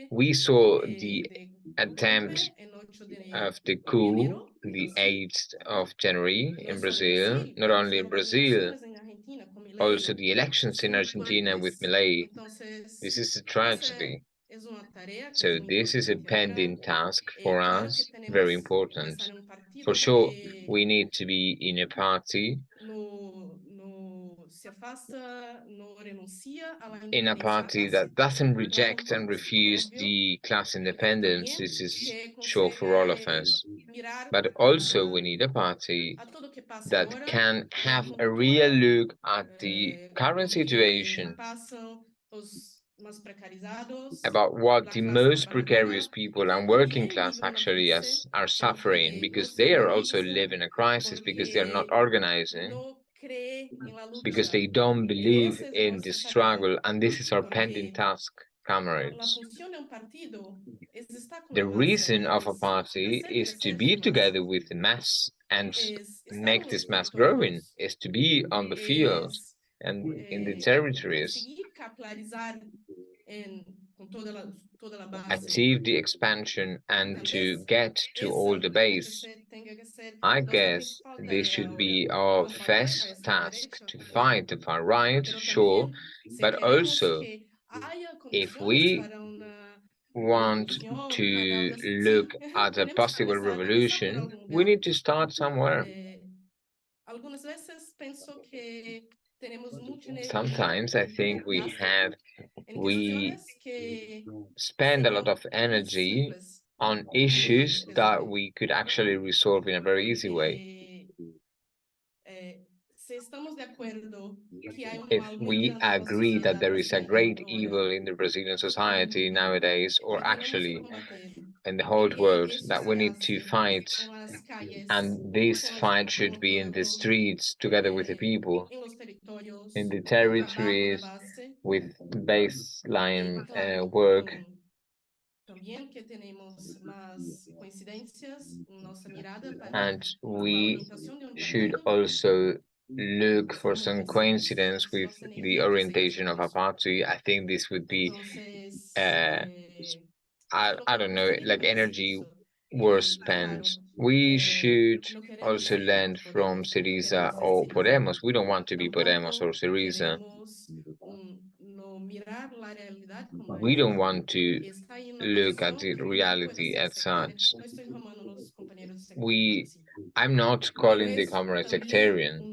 Speaker 6: We saw the attempt of the coup, the 8th of January in Brazil, not only in Brazil, also the elections in Argentina with Milei. This is a tragedy. So this is a pending task for us, very important. For sure, we need to be in a party, that doesn't reject and refuse the class independence. This is sure for all of us. But also we need a party that can have a real look at the current situation, about what the most precarious people and working class actually are suffering, because they are also living a crisis, because they're not organizing, because they don't believe in the struggle, and this is our pending task, comrades. The reason of a party is to be together with the mass and make this mass growing, is to be on the field and in the territories, achieve the expansion and to get to all the base. I guess this should be our first task, to fight the far right, sure, but also if we want to look at a possible revolution, we need to start somewhere. Sometimes I think we spend a lot of energy on issues that we could actually resolve in a very easy way. If we agree that there is a great evil in the Brazilian society nowadays, or actually in the whole world, that we need to fight, and this fight should be in the streets together with the people, in the territories, with baseline work. And we should also look for some coincidence with the orientation of a party. I think this would be, I don't know, like energy well spent. We should also learn from Syriza or Podemos. We don't want to be Podemos or Syriza. We don't want to look at the reality as such. I'm not calling the comrades sectarian,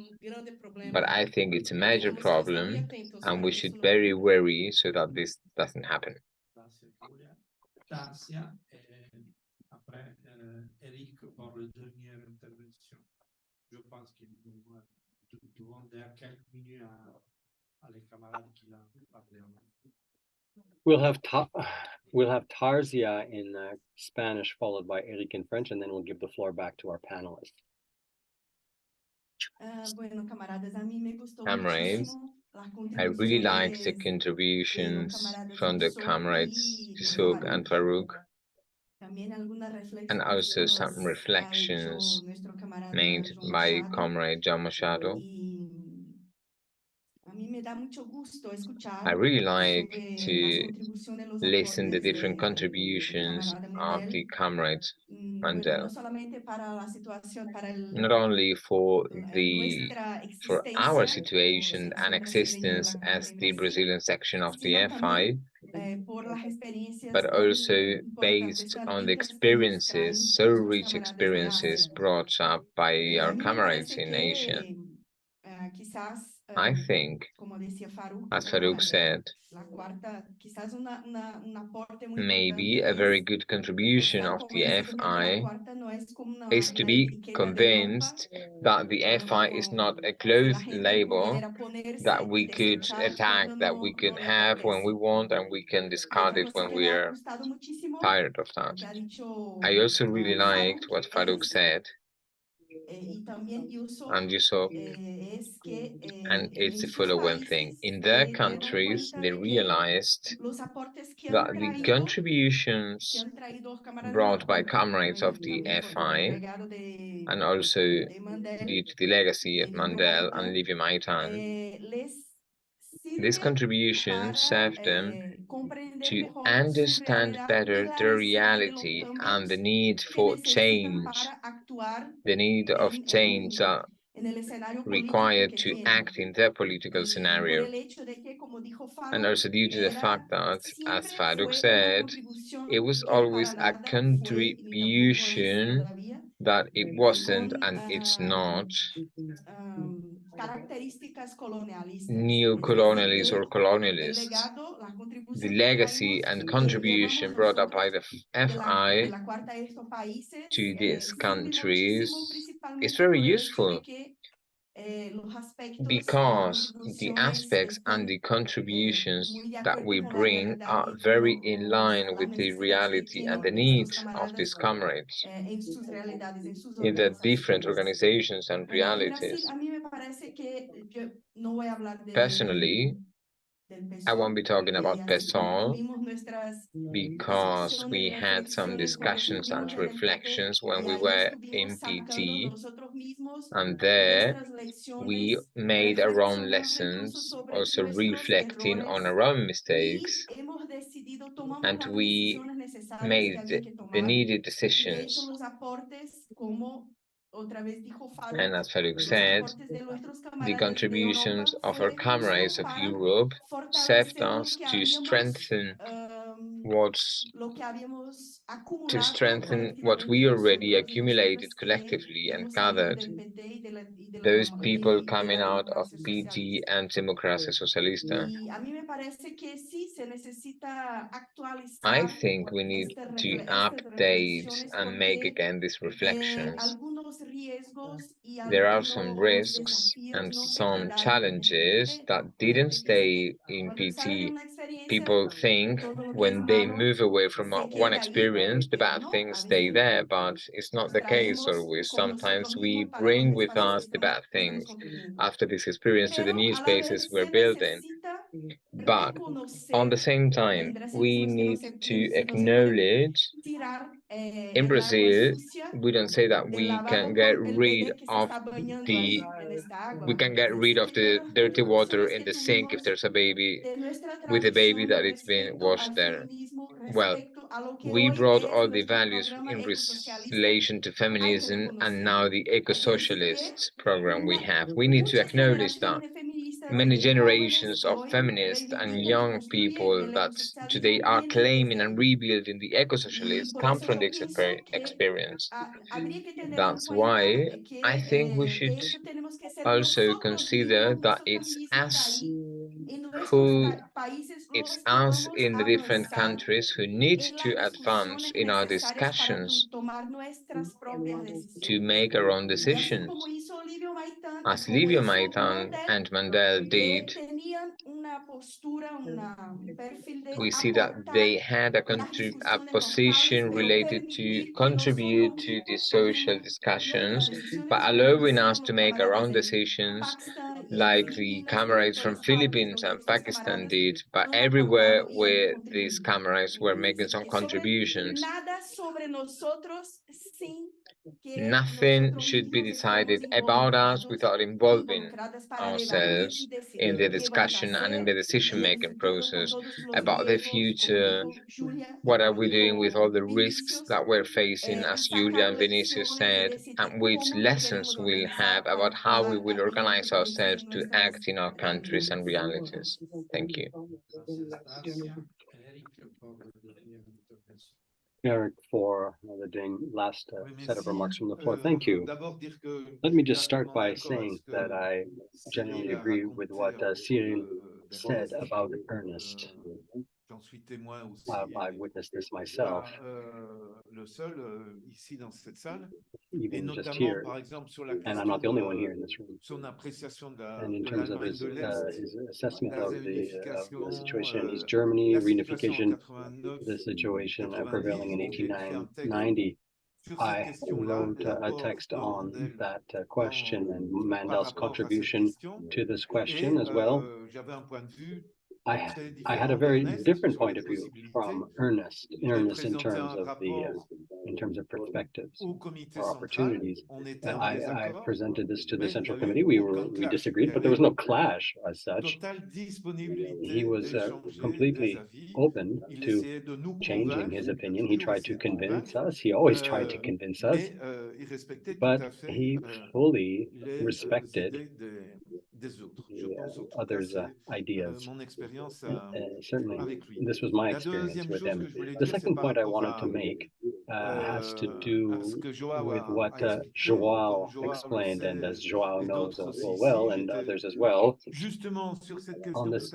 Speaker 6: but I think it's a major problem, and we should be very wary so that this doesn't happen.
Speaker 4: Tarsia, après, Eric pour la dernière intervention. Je pense que nous devons donner quelques minutes à les camarades qui l'ont parlé.
Speaker 1: We'll have Tarzia in Spanish, followed by Eric in French, and then we'll give the floor back to our panelists.
Speaker 6: Comrades, I really like the contributions from the comrades Yusuf and Farouk, and also some reflections made by Comrade John Machado. I really like to listen to different contributions of the comrades Mandel, not only for our situation and existence as the Brazilian section of the FI, but also based on the experiences, so rich experiences brought up by our comrades in Asia. I think, as Farouk said, maybe a very good contribution of the FI is to be convinced that the FI is not a closed label that we could attack, that we can have when we want, and we can discard it when we are tired of that. I also really liked what Farouk said, and you saw, and it's the following thing. In their countries, they realized that the contributions brought by comrades of the FI, and also due to the legacy of Mandel and Maitan, this contribution served them to understand better the reality and the need for change, the need of change required to act in their political scenario. And also due to the fact that, as Farouk said, it was always a contribution, that it wasn't and it's not neo-colonialists or colonialists. The legacy and contribution brought up by the FI to these countries is very useful, because the aspects and the contributions that we bring are very in line with the reality and the needs of these comrades in the different organizations and realities. Personally, I won't be talking about PESOL, because we had some discussions and reflections when we were in PT, and there we made our own lessons, also reflecting on our own mistakes, and we made the needed decisions. And as Farouk said, the contributions of our comrades of Europe served us to strengthen what we already accumulated collectively and gathered. Those people coming out of PT and Democracia Socialista. I think we need to update and make again these reflections. There are some risks and some challenges that didn't stay in PT. People think when they move away from one experience, the bad things stay there, but it's not the case always. Sometimes we bring with us the bad things after this experience to the new spaces we're building. But on the same time, we need to acknowledge, in Brazil, we don't say that we can get rid of the dirty water in the sink if there's a baby with a baby that it's been washed there. Well, we brought all the values in relation to feminism and now the eco-socialist program we have. We need to acknowledge that many generations of feminists and young people that today are claiming and rebuilding the eco-socialists come from this experience. That's why I think we should also consider that it's as who it's us in the different countries who need to advance in our discussions to make our own decisions, as Livio Maitan and Mandel did. We see that they had a position related to contribute to the social discussions, but allowing us to make our own decisions, like the comrades from Philippines and Pakistan did, but everywhere where these comrades were making some contributions. Nothing should be decided about us without involving ourselves in the discussion and in the decision-making process about the future. What are we doing with all the risks that we're facing, as Julia and Vinicius said, and which lessons we'll have about how we will organize ourselves to act in our countries and realities. Thank you.
Speaker 1: Eric, for the last set of remarks from the floor. Thank you. Let me just start by saying that I genuinely agree with what Cyril said about Ernest. I witnessed this myself, even just here, and I'm not the only one here in this room. And in terms of his assessment of the situation in East Germany, reunification, the situation prevailing in 1890, I wrote a text on that question and Mandel's contribution to this question as well. I had a very different point of view from Ernest in terms of perspectives or opportunities. I presented this to the Central Committee. We disagreed, but there was no clash as such. He was completely open to changing his opinion. He tried to convince us. He always tried to convince us, but he fully respected the others' ideas. Certainly, this was my experience with him. The second point I wanted to make has to do with what Joao explained, and as Joao knows full well, and others as well, on this,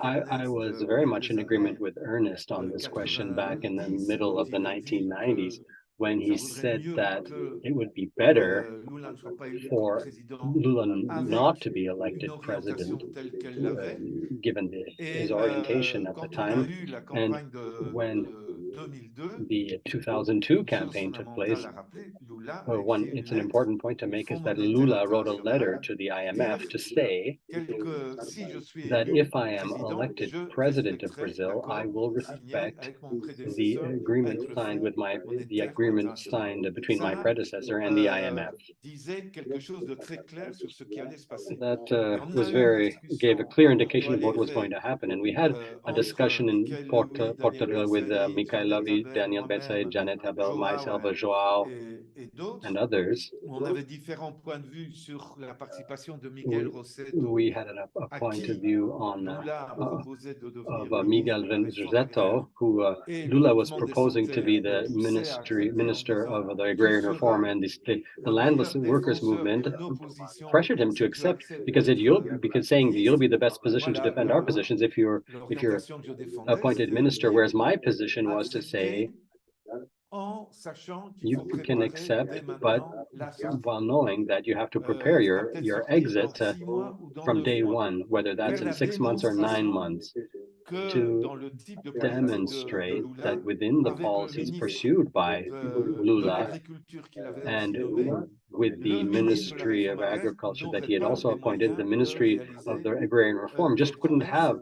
Speaker 1: I was very much in agreement with Ernest on this question back in the middle of the 1990s, when he said that it would be better for Lula not to be elected president, given his orientation at the time. And when the 2002 campaign took place, it's an important point to make is that Lula wrote a letter to the IMF to say that if I am elected president of Brazil, I will respect the agreement signed between my predecessor and the IMF. That gave a clear indication of what was going to happen. And we had a discussion in Portugal with Mikhail Lavi, Daniel Bessa, Janet Habel, myself, Joao, and others. We had a point of view on of Miguel Renzetto, who Lula was proposing to be the minister of the agrarian reform, and the landless workers movement pressured him to accept, because saying that you'll be the best position to defend our positions if you're appointed minister, whereas my position was to say you can accept, but while knowing that you have to prepare your exit from day one, whether that's in 6 months or 9 months, to demonstrate that within the policies pursued by Lula and with the Ministry of Agriculture that he had also appointed, the Ministry of the Agrarian Reform just couldn't have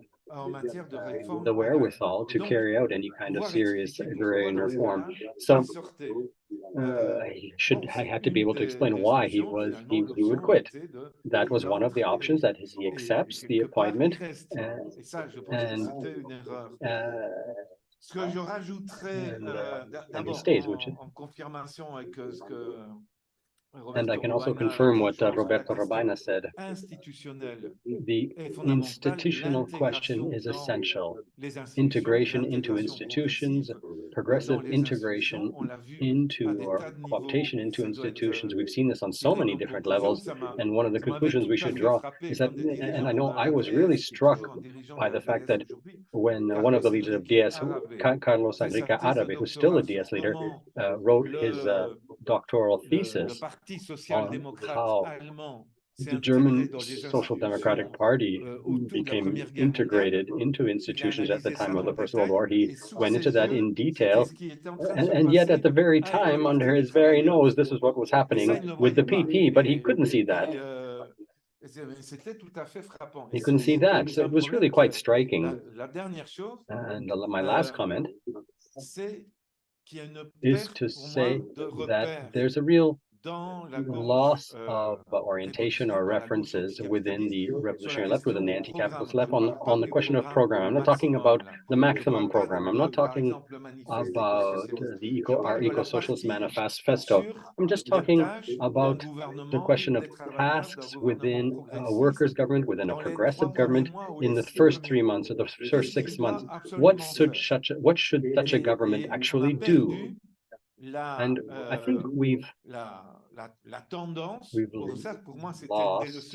Speaker 1: the wherewithal to carry out any kind of serious agrarian reform. So I had to be able to explain why he would quit. That was one of the options, that he accepts the appointment and he stays, which is And I can also confirm what Roberto Robaina said. The institutional question is essential. Integration into institutions, progressive integration into or cooptation into institutions. We've seen this on so many different levels. And one of the conclusions we should draw is that, and I know I was really struck by the fact that when one of the leaders of DS, Carlos Enrique Arabe, who's still a DS leader, wrote his doctoral thesis on how the German Social Democratic Party became integrated into institutions at the time of the First World War. He went into that in detail, and yet at the very time, under his very nose, this is what was happening with the PP, but he couldn't see that. He couldn't see that, so it was really quite striking. And my last comment is to say that there's a real loss of orientation or references within the revolutionary left, within the anti-capitalist left, on the question of program. I'm not talking about the maximum program. I'm not talking about our eco-socialist manifesto. I'm just talking about the question of tasks within a workers' government, within a progressive government, in the first 3 months or the first 6 months. What should such a government actually do? And I think we've lost,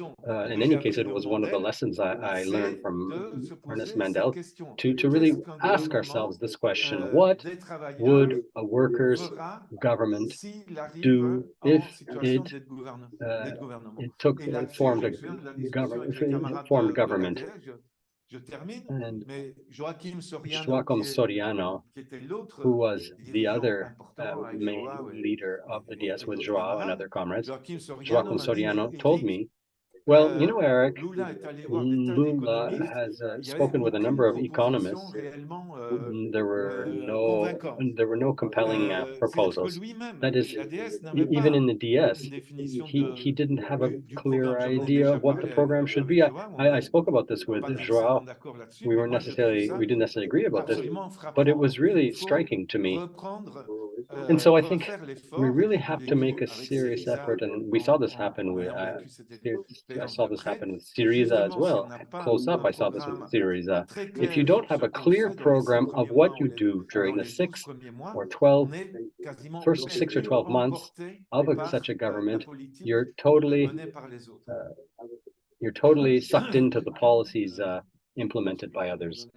Speaker 1: in any case, it was one of the lessons I learned from Ernest Mandel, to really ask ourselves this question: what would a workers' government do if it formed government? And Joaquim Soriano, who was the other main leader of the DS with Joao and other comrades, Joaquim Soriano told me, well, you know, Eric, Lula has spoken with a number of economists. There were no compelling proposals. That is, even in the DS, he didn't have a clear idea of what the program should be. I spoke about this with Joao. We didn't necessarily agree about this, but it was really striking to me. And so I think we really have to make a serious effort, and we saw this happen with I saw this happen with Syriza as well. Close up, I saw this with Syriza. If you don't have a clear program of what you do during the first 6 or 12 months of such a government, you're totally sucked into the policies implemented by others.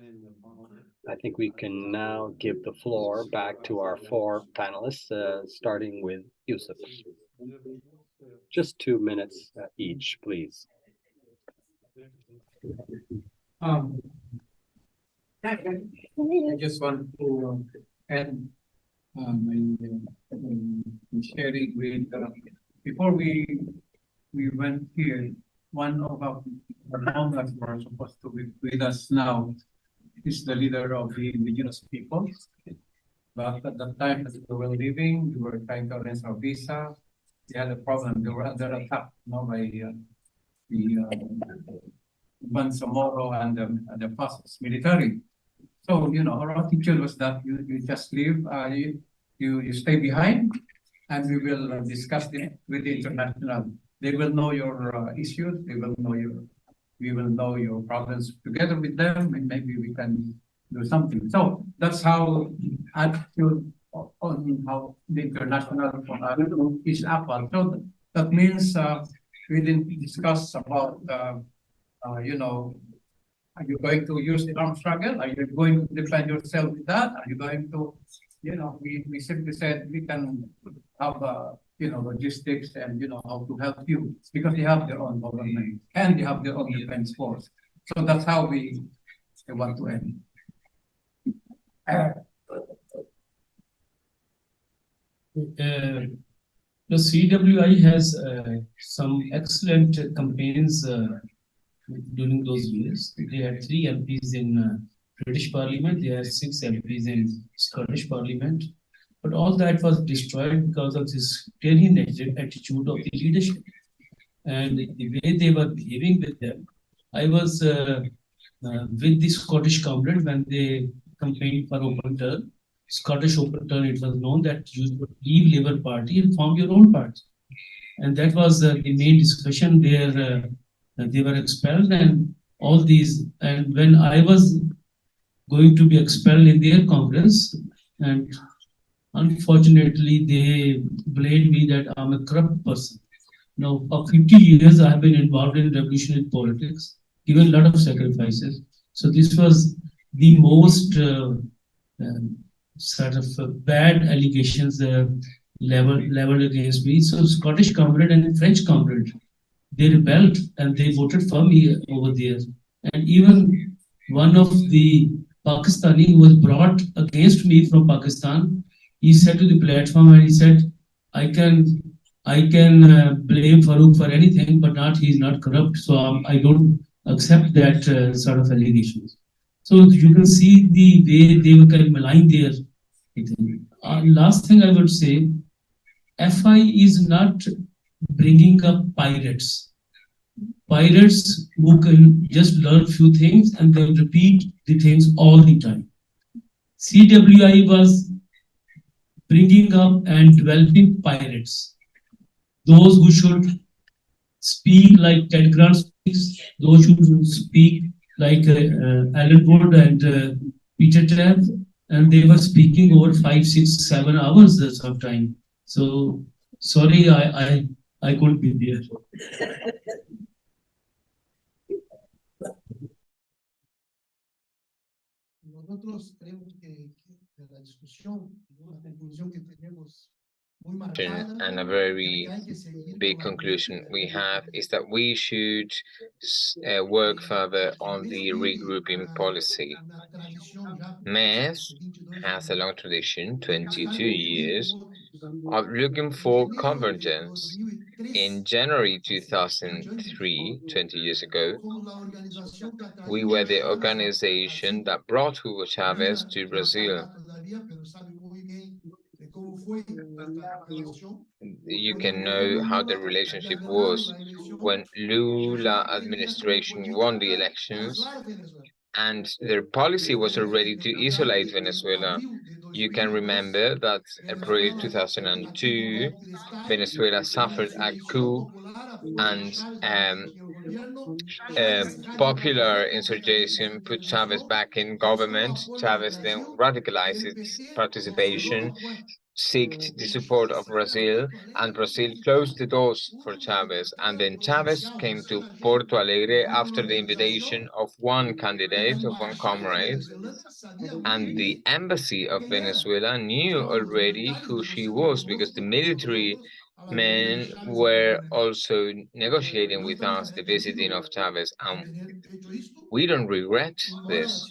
Speaker 1: I think we can now give the floor back to our 4 panelists, starting with Yusuf. Just 2 minutes each, please.
Speaker 2: I just want to add my sharing with before we went here. One of our members who are supposed to be with us now is the leader of the indigenous peoples. But at the time that we were leaving, we were trying to arrange our visa. They had a problem. They were under attack by the Bangsamoro and the fascist military. So, our attitude was that you just leave, you stay behind, and we will discuss it with the international. They will know your issues. We will know your problems together with them, and maybe we can do something. So that's how attitude on how the international is apart. So that means we didn't discuss about are you going to use the armed struggle? Are you going to defend yourself with that? Are you going to, we simply said we can have logistics and how to help you, because they have their own government and they have their own defense force. So that's how we want to end.
Speaker 3: The CWI has some excellent campaigns during those years. They had 3 MPs in British Parliament. They had 6 MPs in Scottish Parliament. But all that was destroyed because of this alien attitude of the leadership and the way they were behaving with them. I was with the Scottish comrade when they campaigned for open term. Scottish open term, it was known that you would leave Labour Party and form your own party. and that was the main discussion there. They were expelled and all these. And when I was going to be expelled in their Congress, and unfortunately, they blamed me that I'm a corrupt person. Now, for 50 years, I have been involved in revolutionary politics, given a lot of sacrifices. So this was the most sort of bad allegations leveled against me. So Scottish comrade and French comrade, they rebelled and they voted for me over there. And even one of the Pakistani who was brought against me from Pakistan, he said to the platform, and he said, I can blame Farouk for anything, but not he's not corrupt. So I don't accept that sort of allegations. So you can see the way they were kind of malign there. Last thing I would say, FI is not bringing up pirates. Pirates who can just learn few things and they repeat the things all the time. CWI was bringing up and developing pirates. Those who should speak like Ted Grant speaks, those who should speak like Alan Wood and Peter Trapp, and they were speaking over 5, 6, 7 hours sometime. So sorry, I couldn't be there.
Speaker 5: Nosotros creemos que de la discusión, la conclusión que tenemos muy
Speaker 6: And a very big conclusion we have is that we should work further on the regrouping policy. MEF has a long tradition, 22 years, of looking for convergence. In January 2003, 20 years ago, we were the organization that brought Hugo Chavez to Brazil. You can know how the relationship was when Lula administration won the elections and their policy was already to isolate Venezuela. You can remember that April 2002, Venezuela suffered a coup and popular insurrection put Chavez back in government. Chavez then radicalized its participation, sought the support of Brazil, and Brazil closed the doors for Chavez. And then Chavez came to Porto Alegre after the invitation of one candidate, of one comrade, and the embassy of Venezuela knew already who she was because the military men were also negotiating with us the visiting of Chavez, and we don't regret this.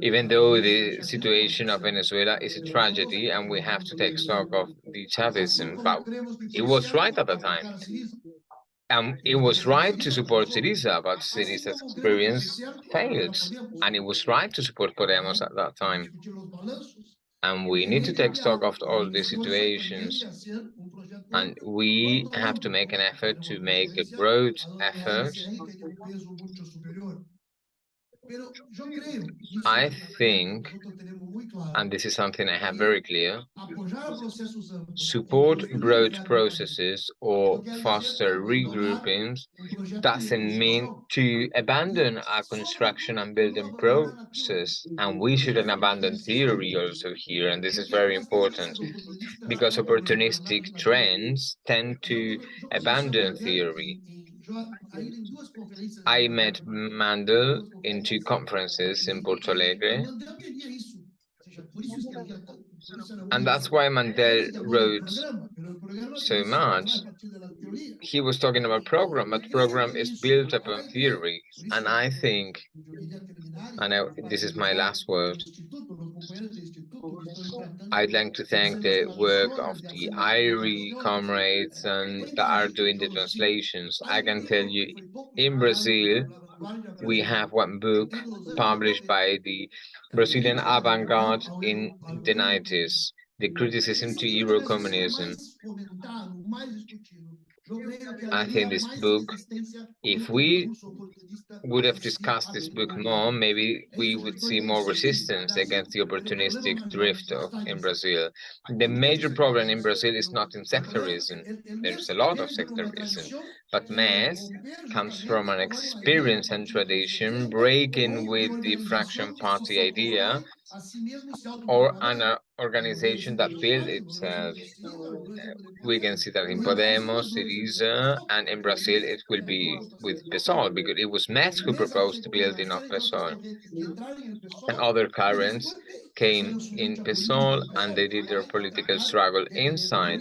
Speaker 6: Even though the situation of Venezuela is a tragedy and we have to take stock of the Chavism, but it was right at the time. It was right to support Syriza, but Syriza's experience failed. And it was right to support Podemos at that time. And we need to take stock of all these situations. And we have to make an effort to make a broad effort. I think, and this is something I have very clear, support broad processes or faster regroupings doesn't mean to abandon our construction and building process. And we shouldn't abandon theory also here, and this is very important, because opportunistic trends tend to abandon theory. I met Mandel in 2 conferences in Porto Alegre, and that's why Mandel wrote so much. He was talking about program, but program is built upon theory. And I think, this is my last word, I'd like to thank the work of the IRI comrades and that are doing the translations. I can tell you, in Brazil, we have one book published by the Brazilian avant-garde in the 90s, The Criticism to Eurocommunism. I think this book, if we would have discussed this book more, maybe we would see more resistance against the opportunistic drift in Brazil. The major problem in Brazil is not in sectarism. There's a lot of sectarism, but mass comes from an experience and tradition breaking with the fraction party idea or an organization that built itself. We can see that in Podemos, Syriza, and in Brazil it will be with PSOL, because it was Metz who proposed the building of PSOL. And other currents came in PSOL and they did their political struggle inside.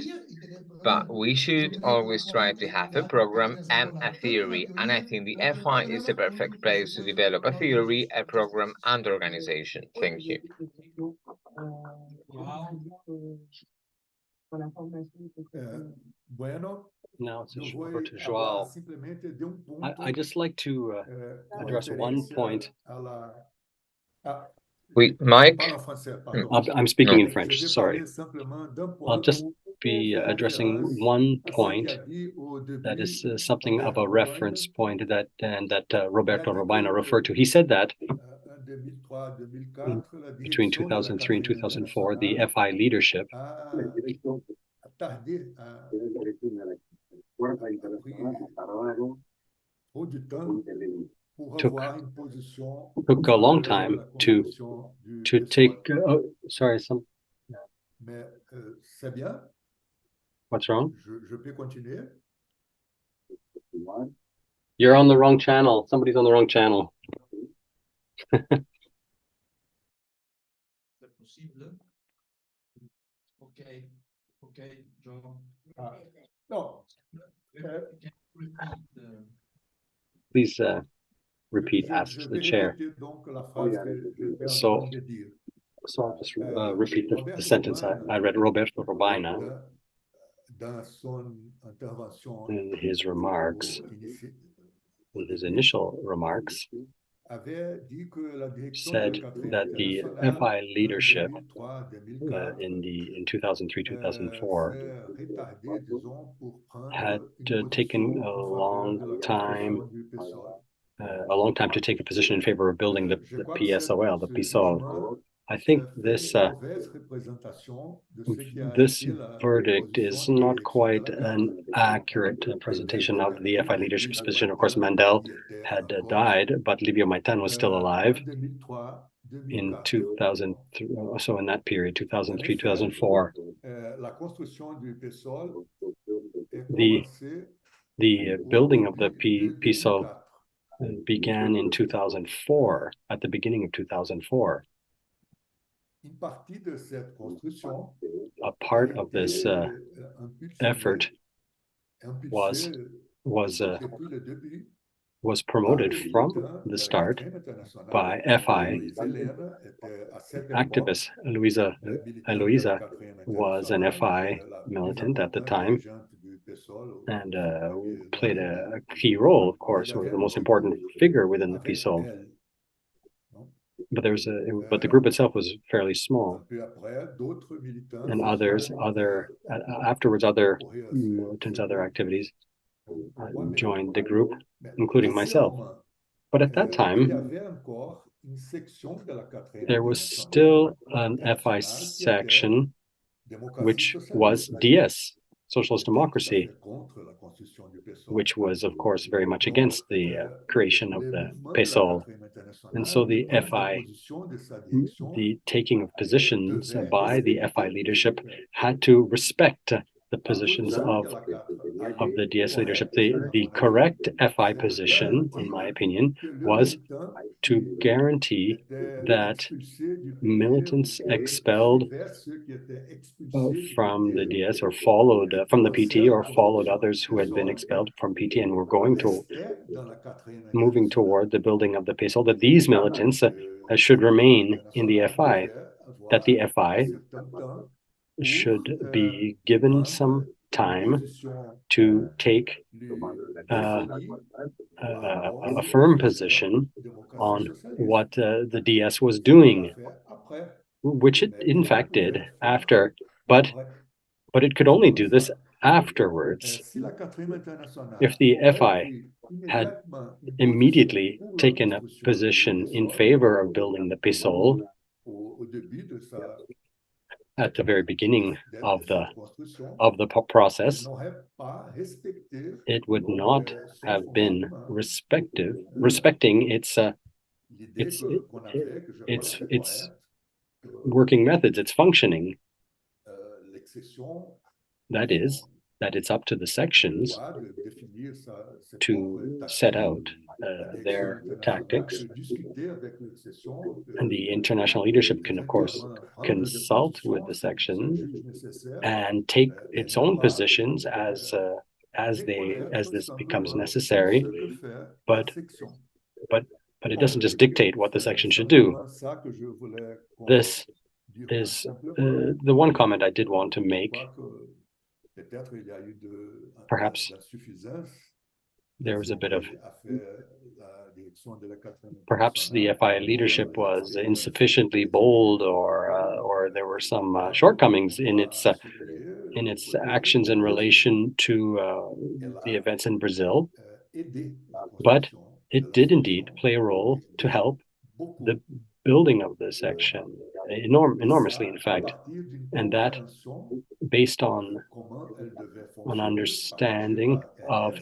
Speaker 6: But we should always try to have a program and a theory. And I think the FI is the perfect place to develop a theory, a program, and organization. Thank you.
Speaker 8: Bueno,
Speaker 1: Now it's
Speaker 8: eu vou
Speaker 1: over to
Speaker 8: agora
Speaker 1: João.
Speaker 8: simplesmente de ponto.
Speaker 1: I'd just like to
Speaker 8: com
Speaker 1: address one
Speaker 8: referência
Speaker 1: point.
Speaker 6: Mike?
Speaker 8: Parle en français, pardon.
Speaker 1: I'm speaking
Speaker 6: No.
Speaker 1: in French,
Speaker 8: Je vais
Speaker 1: sorry.
Speaker 8: parler simplement d'un
Speaker 1: I'll
Speaker 8: point
Speaker 1: just
Speaker 8: ou
Speaker 1: be addressing
Speaker 8: référence
Speaker 1: one
Speaker 8: à ce
Speaker 1: point
Speaker 8: qu'a dit au début
Speaker 1: that is something of a
Speaker 8: Roberto
Speaker 1: reference point that Roberto
Speaker 8: Il a dit
Speaker 1: Robina
Speaker 8: que,
Speaker 1: referred to. He said that
Speaker 8: en 2003-2004, la
Speaker 1: between
Speaker 8: direction de la
Speaker 1: 2003 and 2004, the
Speaker 8: internationale
Speaker 1: FI leadership
Speaker 8: a tardé, a pris trop du temps pour
Speaker 1: took
Speaker 8: avoir une position
Speaker 1: a long
Speaker 8: de
Speaker 1: time
Speaker 8: la convention du
Speaker 1: to
Speaker 8: PSOL.
Speaker 1: take. Sorry,
Speaker 8: Mais c'est bien,
Speaker 1: what's wrong?
Speaker 8: je peux continuer.
Speaker 1: You're on the wrong channel. Somebody's on the wrong channel.
Speaker 4: C'est possible? Okay, John.
Speaker 8: Non.
Speaker 1: Please repeat, asks
Speaker 8: Je
Speaker 1: the
Speaker 8: vais
Speaker 1: chair.
Speaker 8: répéter donc la phrase que j'étais en
Speaker 1: So-
Speaker 8: train de dire.
Speaker 1: So I'll just repeat the sentence I read. Roberto Robina,
Speaker 8: Dans son intervention
Speaker 1: in his remarks, in his initial remarks,
Speaker 8: avait dit que la direction
Speaker 1: said
Speaker 8: de la quatrième
Speaker 1: that the
Speaker 8: internationale
Speaker 1: FI leadership
Speaker 8: en 2003-2004
Speaker 1: in 2003-2004
Speaker 8: s'est retardée, disons, pour prendre
Speaker 1: had
Speaker 8: une
Speaker 1: taken
Speaker 8: position
Speaker 1: a
Speaker 8: en faveur
Speaker 1: long
Speaker 8: de la
Speaker 1: time
Speaker 8: construction du PSOL.
Speaker 1: to take a position in favor of building the
Speaker 8: Je crois que
Speaker 1: PSOL, the
Speaker 8: ce
Speaker 1: PSOL.
Speaker 8: jugement
Speaker 1: I think
Speaker 8: fait
Speaker 1: this
Speaker 8: une mauvaise représentation de ce qui a
Speaker 1: this
Speaker 8: été la
Speaker 1: verdict is
Speaker 8: position de
Speaker 1: not
Speaker 8: direction
Speaker 1: quite
Speaker 8: de la
Speaker 1: an accurate presentation of the FI leadership's position. Of course, Mandel had died, but Livio Maitan was still alive in 2000. So in that period, 2003, 2004,
Speaker 8: La construction du PSOL est
Speaker 1: the
Speaker 8: commencée
Speaker 1: building of the
Speaker 8: de
Speaker 1: PSOL
Speaker 8: 2004.
Speaker 1: began in 2004, at the beginning of 2004.
Speaker 8: Une partie de cette construction
Speaker 1: A part of this effort was
Speaker 8: depuis le début
Speaker 1: was promoted from the start by FI activists. Eloisa was an FI militant at the time and played a key role, of course, was the most important figure within the PSOL. But the group itself was fairly small, and afterwards other militants, other activities joined the group, including myself. But at that time, there was still an FI section, which was DS, Socialist Democracy, which was, of course, very much against the creation of the PSOL. And so the FI, the taking of positions by the FI leadership had to respect the positions of the DS leadership. The correct FI position, in my opinion, was to guarantee that militants expelled from the DS or followed from the PT or followed others who had been expelled from PT and were moving toward the building of the PSOL, that these militants should remain in the FI, that the FI should be given some time to take a firm position on what the DS was doing, which it in fact did after, but it could only do this afterwards. If the FI had immediately taken a position in favor of building the PSOL at the very beginning of the process, it would not have been respecting its working methods, its functioning. That is, that it's up to the sections to set out their tactics. And the international leadership can, of course, consult with the section and take its own positions as this becomes necessary, but it doesn't just dictate what the section should do. This is the one comment I did want to make. Perhaps there was a bit of, perhaps the FI leadership was insufficiently bold, or there were some shortcomings in its actions in relation to the events in Brazil, but it did indeed play a role to help the building of the section enormously, in fact, and that based on an understanding of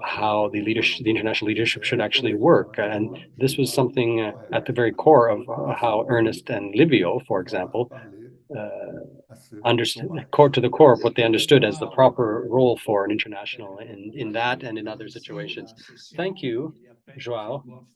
Speaker 1: how the international leadership should actually work. And this was something at the very core of how Ernest and Livio, for example, core to the core of what they understood as the proper role for an international in that and in other situations. Thank you, João.